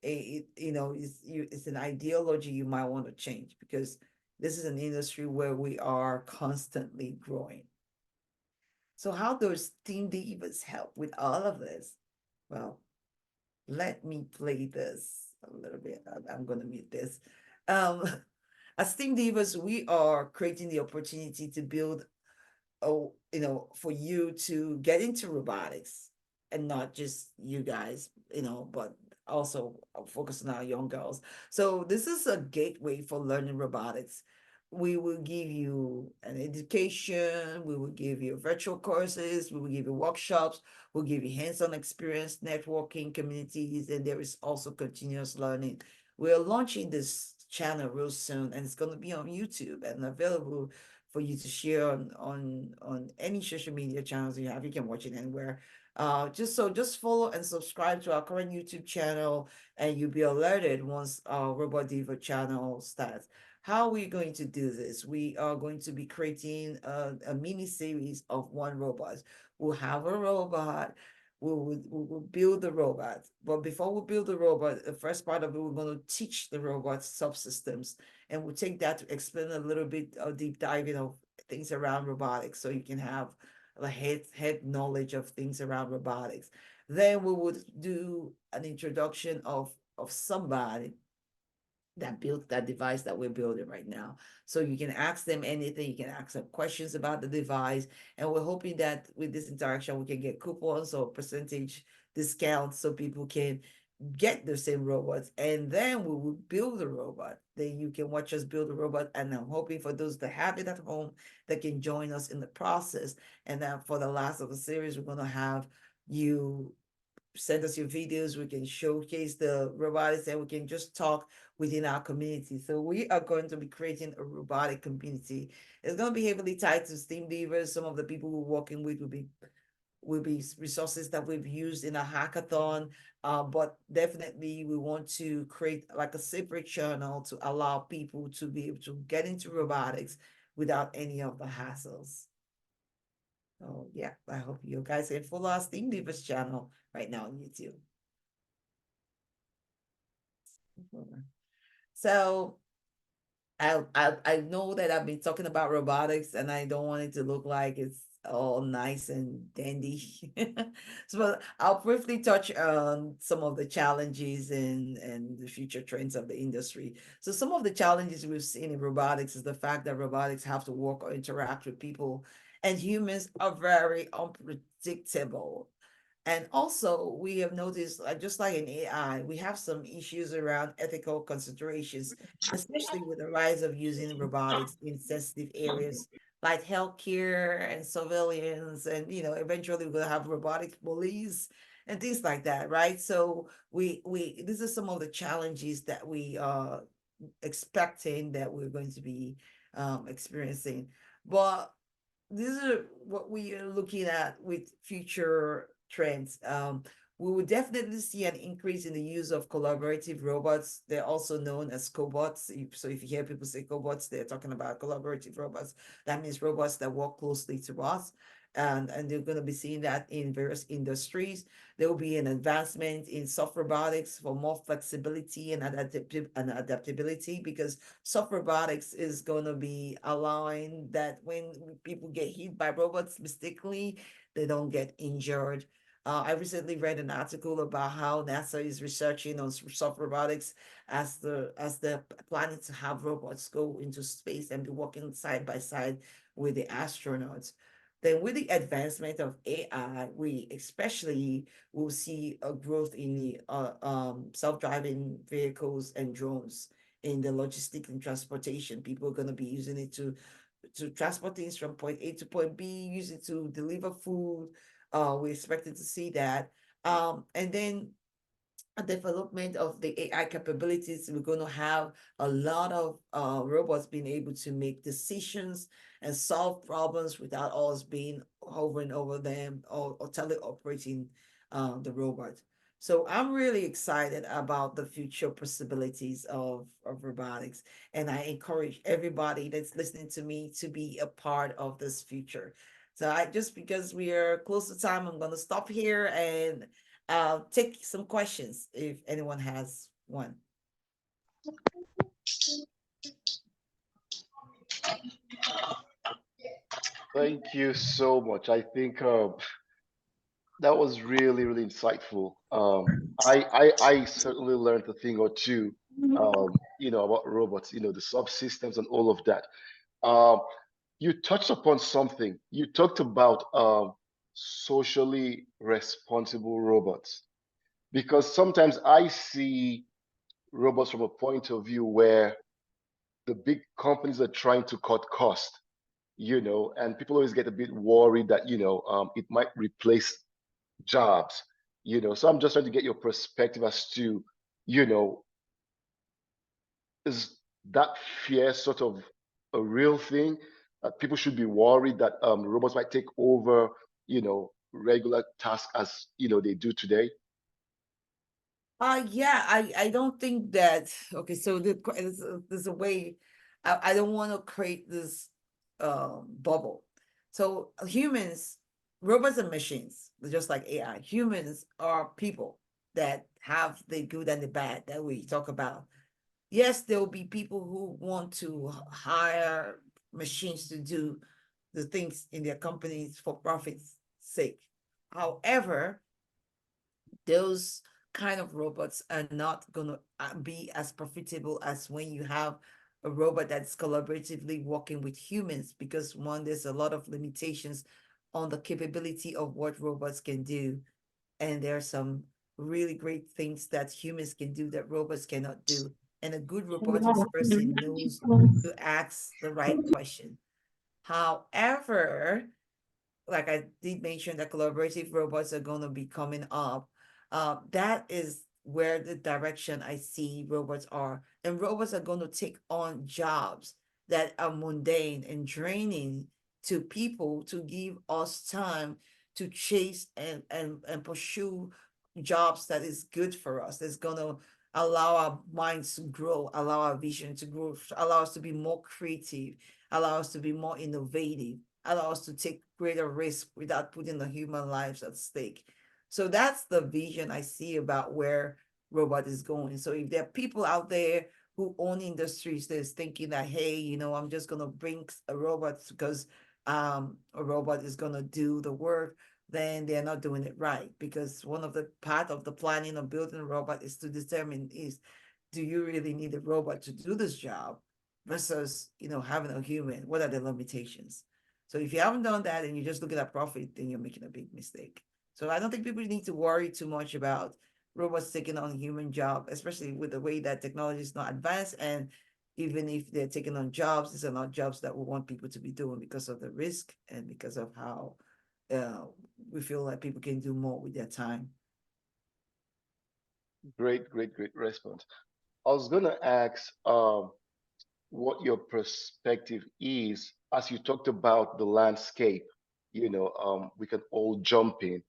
it's an ideology you might want to change, because this is an industry where we are constantly growing. So how does Team Divas help with all of this? Well, let me play this a little bit. I'm going to mute this. Um, as Team Divas, we are creating the opportunity to build, for you to get into robotics, and not just you guys, but also focus on our young girls. So this is a gateway for learning robotics. We will give you an education, we will give you virtual courses, we will give you workshops, we'll give you hands-on experience, networking, communities, and there is also continuous learning. We're launching this channel real soon, and it's going to be on YouTube and available for you to share on any social media channels you have. You can watch it anywhere. Just follow and subscribe to our current YouTube channel, and you'll be alerted once our Robot Diva channel starts. How are we going to do this? We are going to be creating a mini series of one robot. We'll have a robot. We will build the robot. But before we build the robot, the first part of it, we're going to teach the robot subsystems, and we'll take that to explain a little bit of deep diving of things around robotics, so you can have a head knowledge of things around robotics. Then we would do an introduction of somebody that built that device that we're building right now. So you can ask them anything, you can ask them questions about the device. And we're hoping that with this interaction, we can get coupons or percentage discounts so people can get the same robots. And then we will build a robot. Then you can watch us build a robot. And I'm hoping for those that have it at home that can join us in the process. And then for the last of the series, we're going to have you send us your videos. We can showcase the robotics, and we can just talk within our community. So we are going to be creating a robotic community. It's going to be heavily tied to STEAMDivas. Some of the people we're working with will be resources that we've used in a hackathon. But definitely we want to create like a separate channel to allow people to be able to get into robotics without any of the hassles. So yeah, I hope you guys can follow our STEAMDivas channel right now on YouTube. So I know that I've been talking about robotics, and I don't want it to look like it's all nice and dandy. So I'll briefly touch on some of the challenges and the future trends of the industry. So some of the challenges we've seen in robotics is the fact that robotics have to work or interact with people, and humans are very unpredictable. And also, we have noticed, just like in AI, we have some issues around ethical considerations, especially with the rise of using robotics in sensitive areas like healthcare and surveillance. And, eventually we're going to have robotic police and things like that, right? So these are some of the challenges that we are expecting that we're going to be experiencing. But these are what we are looking at with future trends. We will definitely see an increase in the use of collaborative robots. They're also known as cobots. So if you hear people say cobots, they're talking about collaborative robots. That means robots that work closely to us. And they're going to be seeing that in various industries. There will be an advancement in soft robotics for more flexibility and adaptability, because soft robotics is going to be allowing that when people get hit by robots mistakenly, they don't get injured. I recently read an article about how NASA is researching on soft robotics as they're planning to have robots go into space and be working side by side with the astronauts. Then with the advancement of AI, we especially will see a growth in the self-driving vehicles and drones in the logistics and transportation. People are going to be using it to transport things from point A to point B, use it to deliver food. We're expected to see that. And then development of the AI capabilities, we're going to have a lot of robots being able to make decisions and solve problems without us being hovering over them or teleoperating the robot. So I'm really excited about the future possibilities of robotics, and I encourage everybody that's listening to me to be a part of this future. So I just because we are close to time, I'm gonna stop here and take some questions if anyone has one. Thank you so much. I think that was really, really insightful. I certainly learned a thing or two, about robots, the subsystems and all of that. Um, you touched upon something. You talked about socially responsible robots because sometimes I see robots from a point of view where the big companies are trying to cut cost, and people always get a bit worried that, it might replace jobs, So I'm just trying to get your perspective as to, you know, is that fear sort of a real thing? That people should be worried that robots might take over, regular tasks as, they do today? Yeah, I don't think that. Okay, so there's a way. I don't want to create this bubble. So humans, robots and machines, they're just like AI. Humans are people that have the good and the bad that we talk about. Yes, there will be people who want to hire machines to do the things in their companies for profit's sake. However, those kind of robots are not going to be as profitable as when you have a robot that's collaboratively working with humans, because one, there's a lot of limitations on the capability of what robots can do, and there are some really great things that humans can do that robots cannot do, and a good robotics person knows to ask the right question. However, like I did mention that collaborative robots are going to be coming up. That is where the direction I see robots are. And robots are going to take on jobs that are mundane and draining to people to give us time to chase and pursue jobs that is good for us. That's going to allow our minds to grow, allow our vision to grow, allow us to be more creative, allow us to be more innovative, allow us to take greater risk without putting the human lives at stake. So that's the vision I see about where robot is going. So if there are people out there who own industries that's thinking that, hey, I'm just gonna bring a robot because a robot is gonna do the work, then they're not doing it right. Because one of the part of the planning of building a robot is to determine is, do you really need a robot to do this job versus having a human? What are the limitations? So if you haven't done that and you're just looking at profit, then you're making a big mistake. So I don't think people need to worry too much about robots taking on human job, especially with the way that technology is not advanced. And even if they're taking on jobs, these are not jobs that we want people to be doing because of the risk and because of how uh, we feel like people can do more with their time. Great, great, great response. I was gonna ask what your perspective is as you talked about the landscape. We can all jump in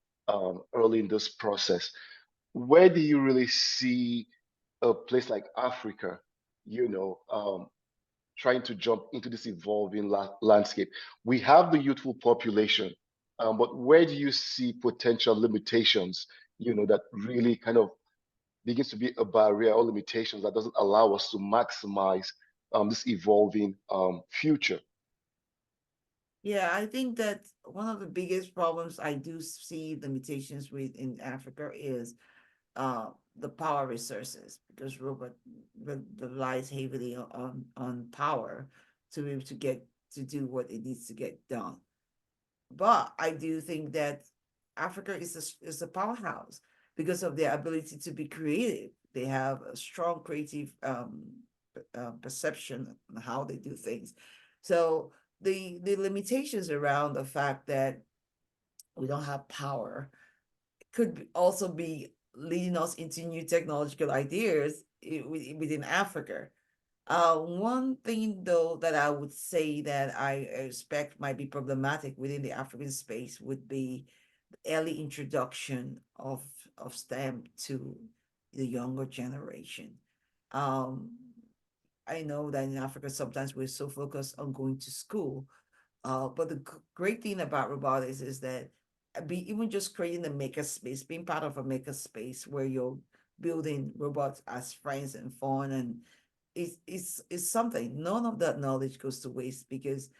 early in this process. Where do you really see a place like Africa, trying to jump into this evolving landscape? We have the youthful population, but where do you see potential limitations, that really kind of begins to be a barrier or limitations that doesn't allow us to maximize this evolving future? Yeah, I think that one of the biggest problems I do see limitations with in Africa is the power resources, because robot relies heavily on power to be able to get to do what it needs to get done. But I do think that Africa is a powerhouse because of their ability to be creative. They have a strong creative perception on how they do things. So the limitations around the fact that we don't have power could also be leading us into new technological ideas within Africa. One thing though that I would say that I expect might be problematic within the African space would be the early introduction of STEM to the younger generation. Um, I know that in Africa sometimes we're so focused on going to school, But the great thing about robotics is that be even just creating a maker space, being part of a maker space where you're building robots as friends and fun, and it's something. None of that knowledge goes to waste because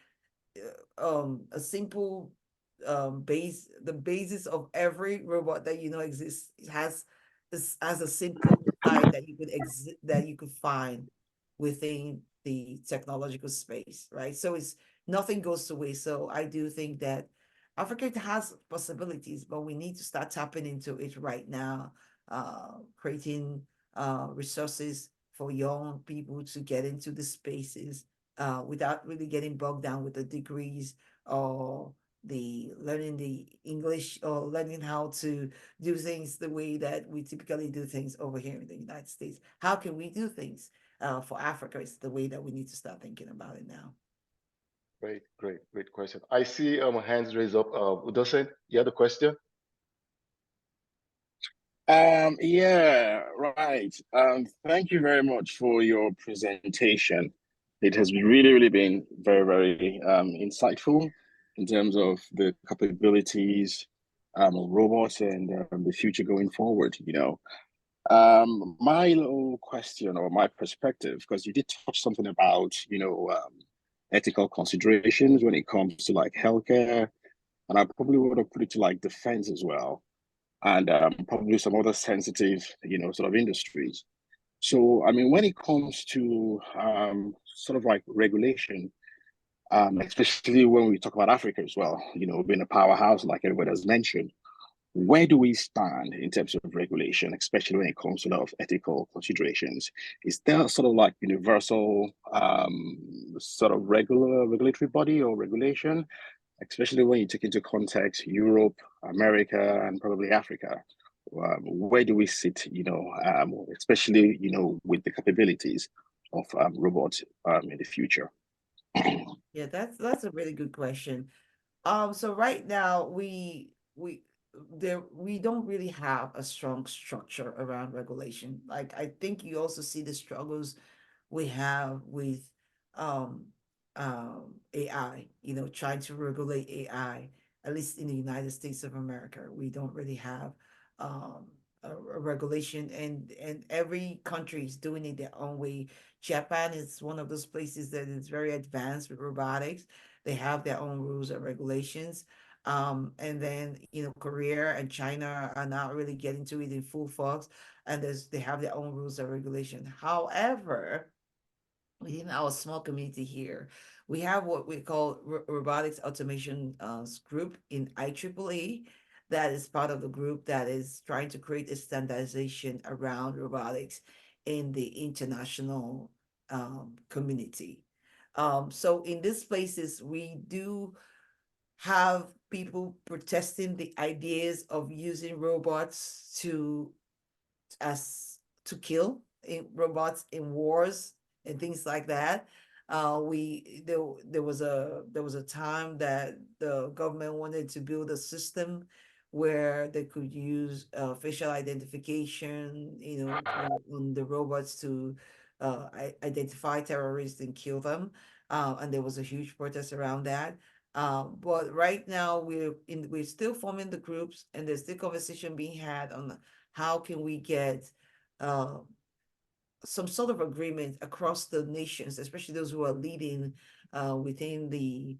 a simple the basis of every robot that you know exists has a simple side that you could find within the technological space, right? So it's nothing goes to waste. So I do think that Africa has possibilities, but we need to start tapping into it right now, creating resources for young people to get into the spaces without really getting bogged down with the degrees or the learning the English or learning how to do things the way that we typically do things over here in the United States. How can we do things for Africa? It's the way that we need to start thinking about it now. Great question. I see hands raised up. Udosen, you had a question? Yeah, right. Thank you very much for your presentation. It has really been very insightful in terms of the capabilities of robots and the future going forward, you know. My little question or my perspective, because you did touch something about, ethical considerations when it comes to like healthcare, and I probably would have put it to like defense as well, and probably some other sensitive, sort of industries. So, I mean, when it comes to sort of like regulation, especially when we talk about Africa as well, being a powerhouse, like everybody has mentioned, where do we stand in terms of regulation, especially when it comes to a lot of ethical considerations? Is there sort of like universal sort of regulatory body or regulation, especially when you take into context Europe, America, and probably Africa? Where do we sit, especially, with the capabilities of robots in the future? Yeah, that's a really good question. So right now we don't really have a strong structure around regulation. Like I think you also see the struggles we have with um AI, trying to regulate AI, at least in the United States of America. We don't really have um a regulation, and every country is doing it their own way. Japan is one of those places that is very advanced with robotics. They have their own rules and regulations. And then, Korea and China are not really getting to it in full force, and they have their own rules and regulation. However, within our small community here, we have what we call robotics automation group in IEEE. That is part of the group that is trying to create a standardization around robotics in the international community. So in these places, we do have people protesting the ideas of using robots as to kill in robots in wars and things like that. We there was a time that the government wanted to build a system where they could use facial identification, on the robots to identify terrorists and kill them. And there was a huge protest around that. But right now we're still forming the groups, and there's still conversation being had on how can we get uh, some sort of agreement across the nations, especially those who are leading within the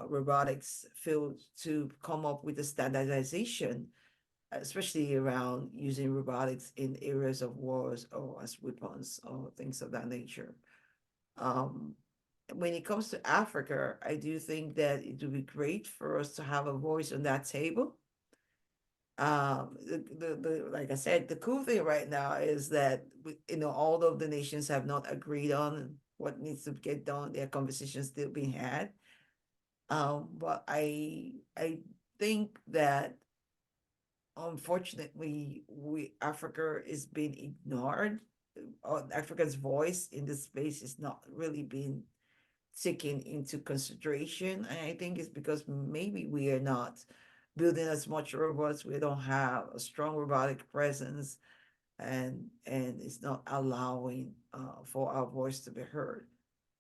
robotics field, to come up with a standardization, especially around using robotics in areas of wars or as weapons or things of that nature. Um, when it comes to Africa, I do think that it would be great for us to have a voice on that table. Like I said, the cool thing right now is that all of the nations have not agreed on what needs to get done. There are conversations still being had. But I think that unfortunately we Africa is being ignored. Africa's voice in this space is not really being taken into consideration. And I think it's because maybe we are not building as much robots. We don't have a strong robotic presence, and it's not allowing for our voice to be heard.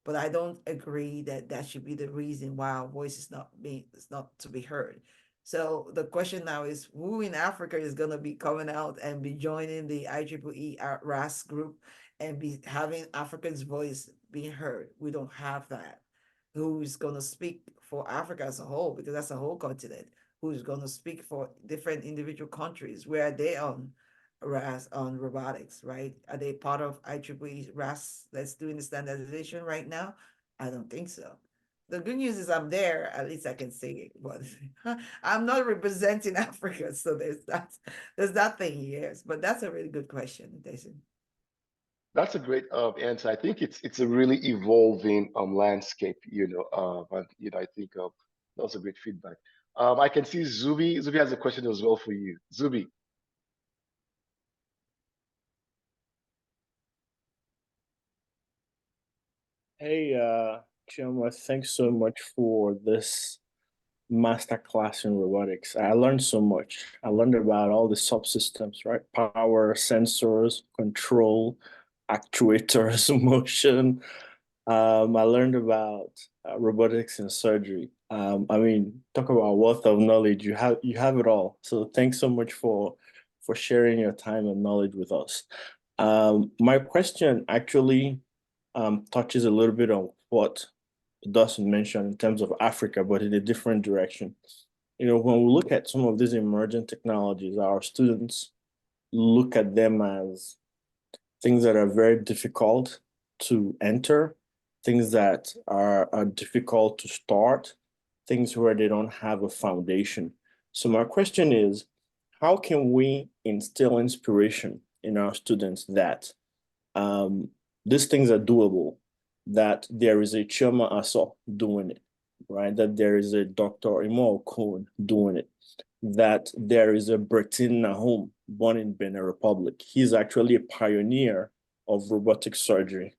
but I don't agree that that should be the reason why our voice is not to be heard. So the question now is, who in Africa is going to be coming out and be joining the IEEE RAS group and be having Africa's voice being heard? We don't have that. Who's going to speak for Africa as a whole, because that's a whole continent? Who's going to speak for different individual countries? Where are they on RAS, on robotics, right? Are they part of IEEE RAS that's doing the standardization right now? I don't think so. The good news is I'm there, at least I can say it, but I'm not representing Africa, so there's that thing, yes. But that's a really good question, Jason. That's a great answer. I think it's a really evolving landscape. And I think that was a great feedback. I can see Zubi. Zubi has a question as well for you. Zubi. Hey, Chioma, thanks so much for this masterclass in robotics. I learned so much. I learned about all the subsystems, right? Power, sensors, control, actuators, motion. I learned about robotics and surgery. I mean, talk about wealth of knowledge. You have it all. So thanks so much for sharing your time and knowledge with us. My question actually touches a little bit on what Dawson mentioned in terms of Africa, but in a different direction. When we look at some of these emerging technologies, our students look at them as things that are very difficult to enter, things that are difficult to start, things where they don't have a foundation. So my question is, how can we instill inspiration in our students that um, these things are doable, that there is a Choma Aso doing it, right? That there is a Dr. Imo Okun doing it, that there is a Bertin Nahum born in Benin Republic. He's actually a pioneer of robotic surgery.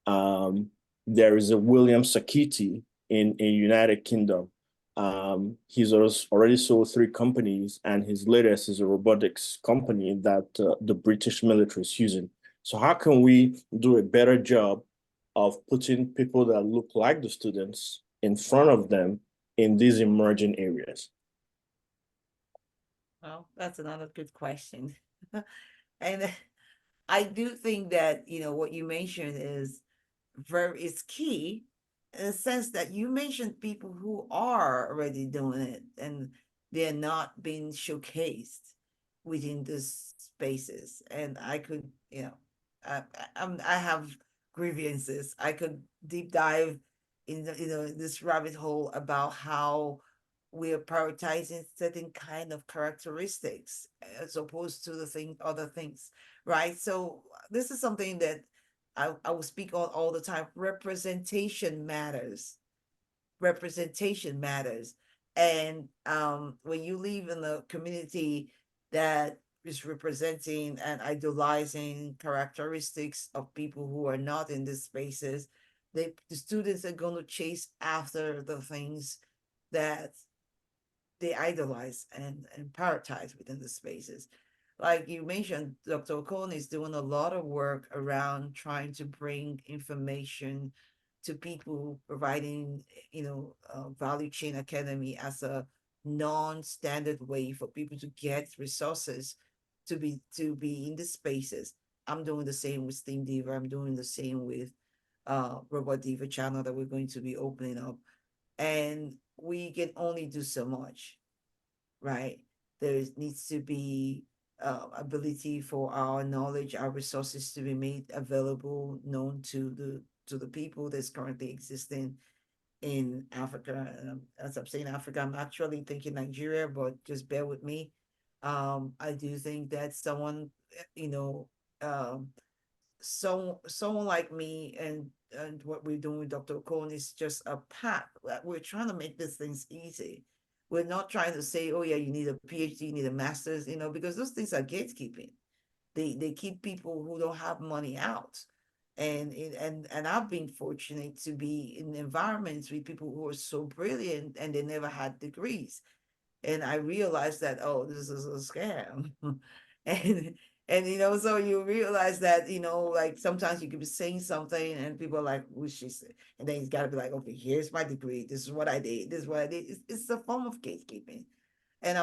Um, there is a William Sakiti in United Kingdom. He's already sold 3 companies, and his latest is a robotics company that the British military is using. So how can we do a better job of putting people that look like the students in front of them in these emerging areas? Well, that's another good question. And I do think that, what you mentioned is key, in the sense that you mentioned people who are already doing it and they're not being showcased within these spaces. And I could, I have grievances. I could deep dive in this rabbit hole about how we are prioritizing certain kind of characteristics as opposed to other things, right? So this is something that I will speak on all the time. Representation matters. Representation matters. And when you live in a community that is representing and idolizing characteristics of people who are not in these spaces, the students are going to chase after the things that they idolize and prioritize within the spaces. Like you mentioned, Dr. Ocon is doing a lot of work around trying to bring information to people, providing, value chain academy as a non-standard way for people to get resources to be in the spaces. I'm doing the same with STEAMDiva. I'm doing the same with Robot Diva channel that we're going to be opening up. And we can only do so much, right? There needs to be ability for our knowledge, our resources to be made available, known to the people that's currently existing in Africa. As I'm saying Africa, I'm actually thinking Nigeria, but just bear with me. I do think that you know, um, someone like me and what we're doing with Dr. Cohn is just a path. We're trying to make these things easy. We're not trying to say, oh yeah, you need a PhD, you need a master's, because those things are gatekeeping. They keep people who don't have money out. And I've been fortunate to be in environments with people who are so brilliant and they never had degrees. And I realized that, oh, this is a scam. and And so you realize that, like sometimes you could be saying something and people are like, what she said. And then he's got to be like, okay, here's my degree. This is what I did. This is what I did. It's a form of gatekeeping. And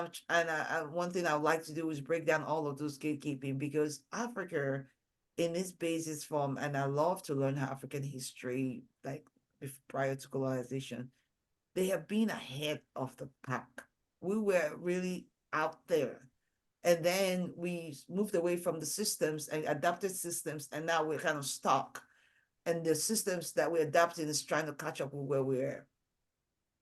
one thing I would like to do is break down all of those gatekeeping, because Africa, in its basis form, and I love to learn African history, like prior to colonization, they have been ahead of the pack. We were really out there. And then we moved away from the systems and adapted systems, and now we're kind of stuck. And the systems that we're adapting is trying to catch up with where we're.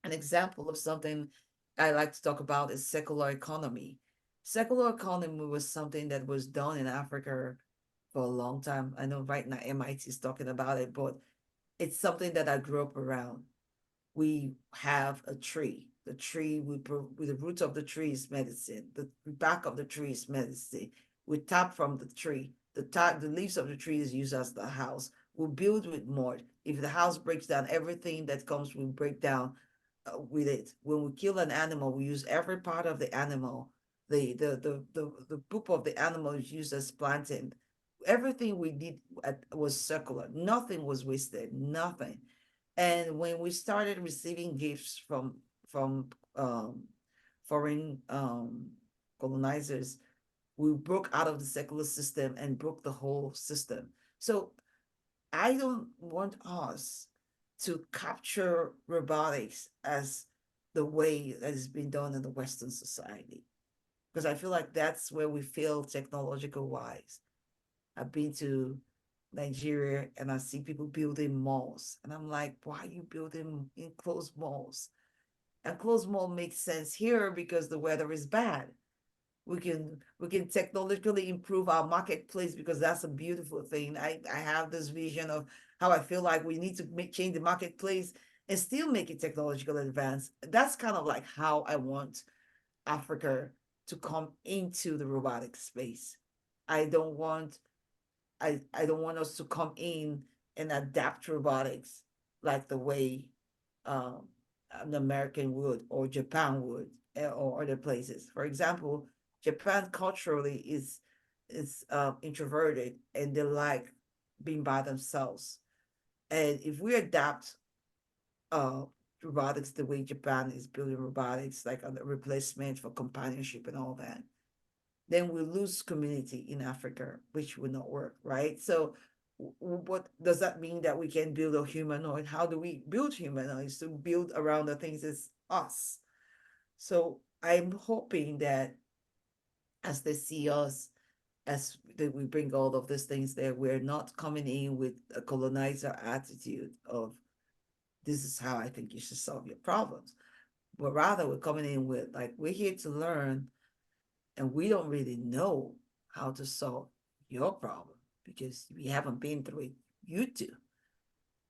An example of something I like to talk about is secular economy. Secular economy was something that was done in Africa for a long time. I know right now MIT is talking about it, but it's something that I grew up around. We have a tree. The tree, with the roots of the tree is medicine. The back of the tree is medicine. We tap from the tree. The leaves of the tree is used as the house. We build with mud. If the house breaks down, everything that comes will break down with it. When we kill an animal, we use every part of the animal. The poop of the animal is used as planting. Everything we did was circular. Nothing was wasted. Nothing. And when we started receiving gifts from foreign colonizers, we broke out of the secular system and broke the whole system. So I don't want us to capture robotics as the way that has been done in the Western society, because I feel like that's where we fail technological wise. I've been to Nigeria and I see people building malls, and I'm like, why are you building enclosed malls? Enclosed mall makes sense here because the weather is bad. We can technologically improve our marketplace, because that's a beautiful thing. I have this vision of how I feel like we need to change the marketplace and still make it technological advance. That's kind of like how I want Africa to come into the robotic space. I don't want I don't want us to come in and adapt robotics like the way um, an American would, or Japan would, or other places. For example, Japan culturally is introverted, and they like being by themselves. And if we adapt uh, robotics the way Japan is building robotics, like a replacement for companionship and all that, then we lose community in Africa, which would not work, right? So, what does that mean that we can build a humanoid? How do we build humanoids to build around the things as us? So, I'm hoping that as they see us, as that we bring all of these things there, we're not coming in with a colonizer attitude of, this is how I think you should solve your problems, but rather we're coming in with, like, we're here to learn, and we don't really know how to solve your problem because we haven't been through it. You do.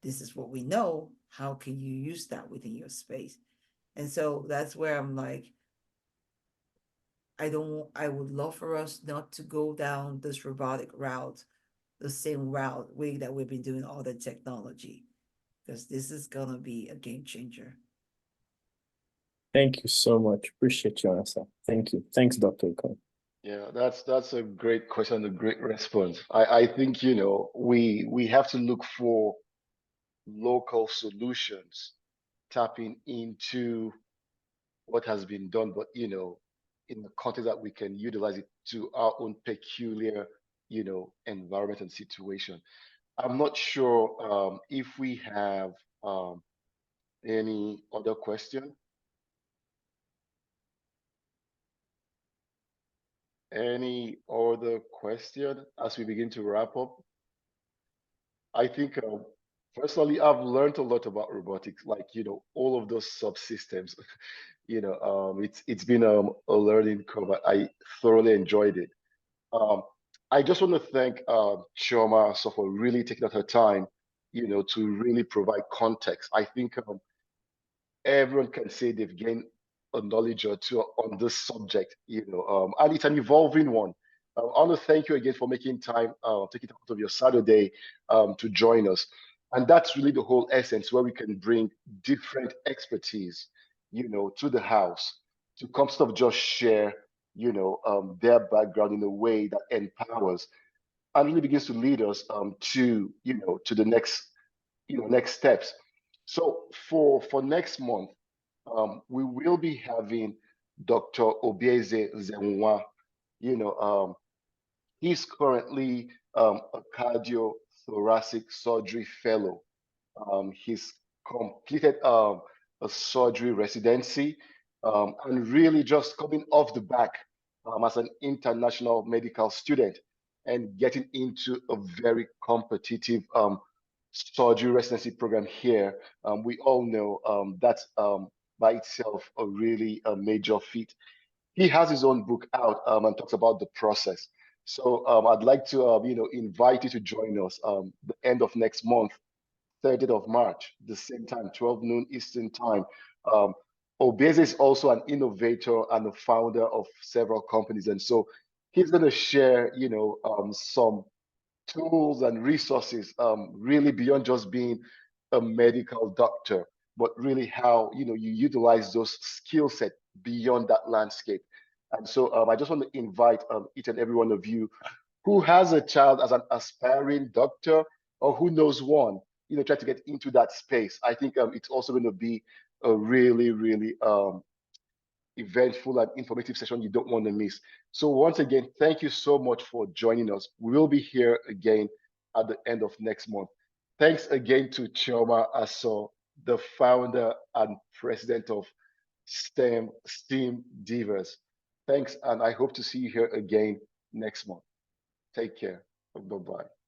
This is what we know. How can you use that within your space? And so that's where I'm like, I would love for us not to go down this robotic route, the same route way that we've been doing all the technology, because this is gonna be a game changer. Thank you so much. Appreciate your answer. Thank you. Thanks, Dr. Okon. Yeah, that's a great question, a great response. I think, we have to look for local solutions, tapping into what has been done, but in the context that we can utilize it to our own peculiar, environment and situation. I'm not sure if we have any other question. Any other question as we begin to wrap up? I think personally, I've learned a lot about robotics, like all of those subsystems. It's been a learning curve. I thoroughly enjoyed it. Um, I just want to thank Chioma so for really taking out her time, to really provide context. I think everyone can say they've gained a knowledge or two on this subject, and it's an evolving one. I want to thank you again for making time, taking out of your Saturday to join us. And that's really the whole essence, where we can bring different expertise, to the house to come sort of just share their background in a way that empowers and really begins to lead us to the next steps. So for next month, we will be having Dr. Obieze Zenwa. You know, he's currently a cardiothoracic surgery fellow. He's completed a surgery residency and really just coming off the back as an international medical student and getting into a very competitive surgery residency program here. We all know that's by itself a really major feat. He has his own book out and talks about the process. So I'd like to invite you to join us the end of next month, 30th of March, the same time, 12 noon Eastern time. Obese is also an innovator and a founder of several companies. And so he's going to share, some tools and resources, really beyond just being a medical doctor, but really how, you utilize those skill set beyond that landscape. And so I just want to invite each and every one of you who has a child as an aspiring doctor or who knows one, try to get into that space. I think it's also going to be a really, really eventful and informative session you don't want to miss. So once again, thank you so much for joining us. We will be here again at the end of next month. Thanks again to Chioma Aso, the founder and president of STEAMDivas. Thanks, and I hope to see you here again next month. Take care. Bye-bye.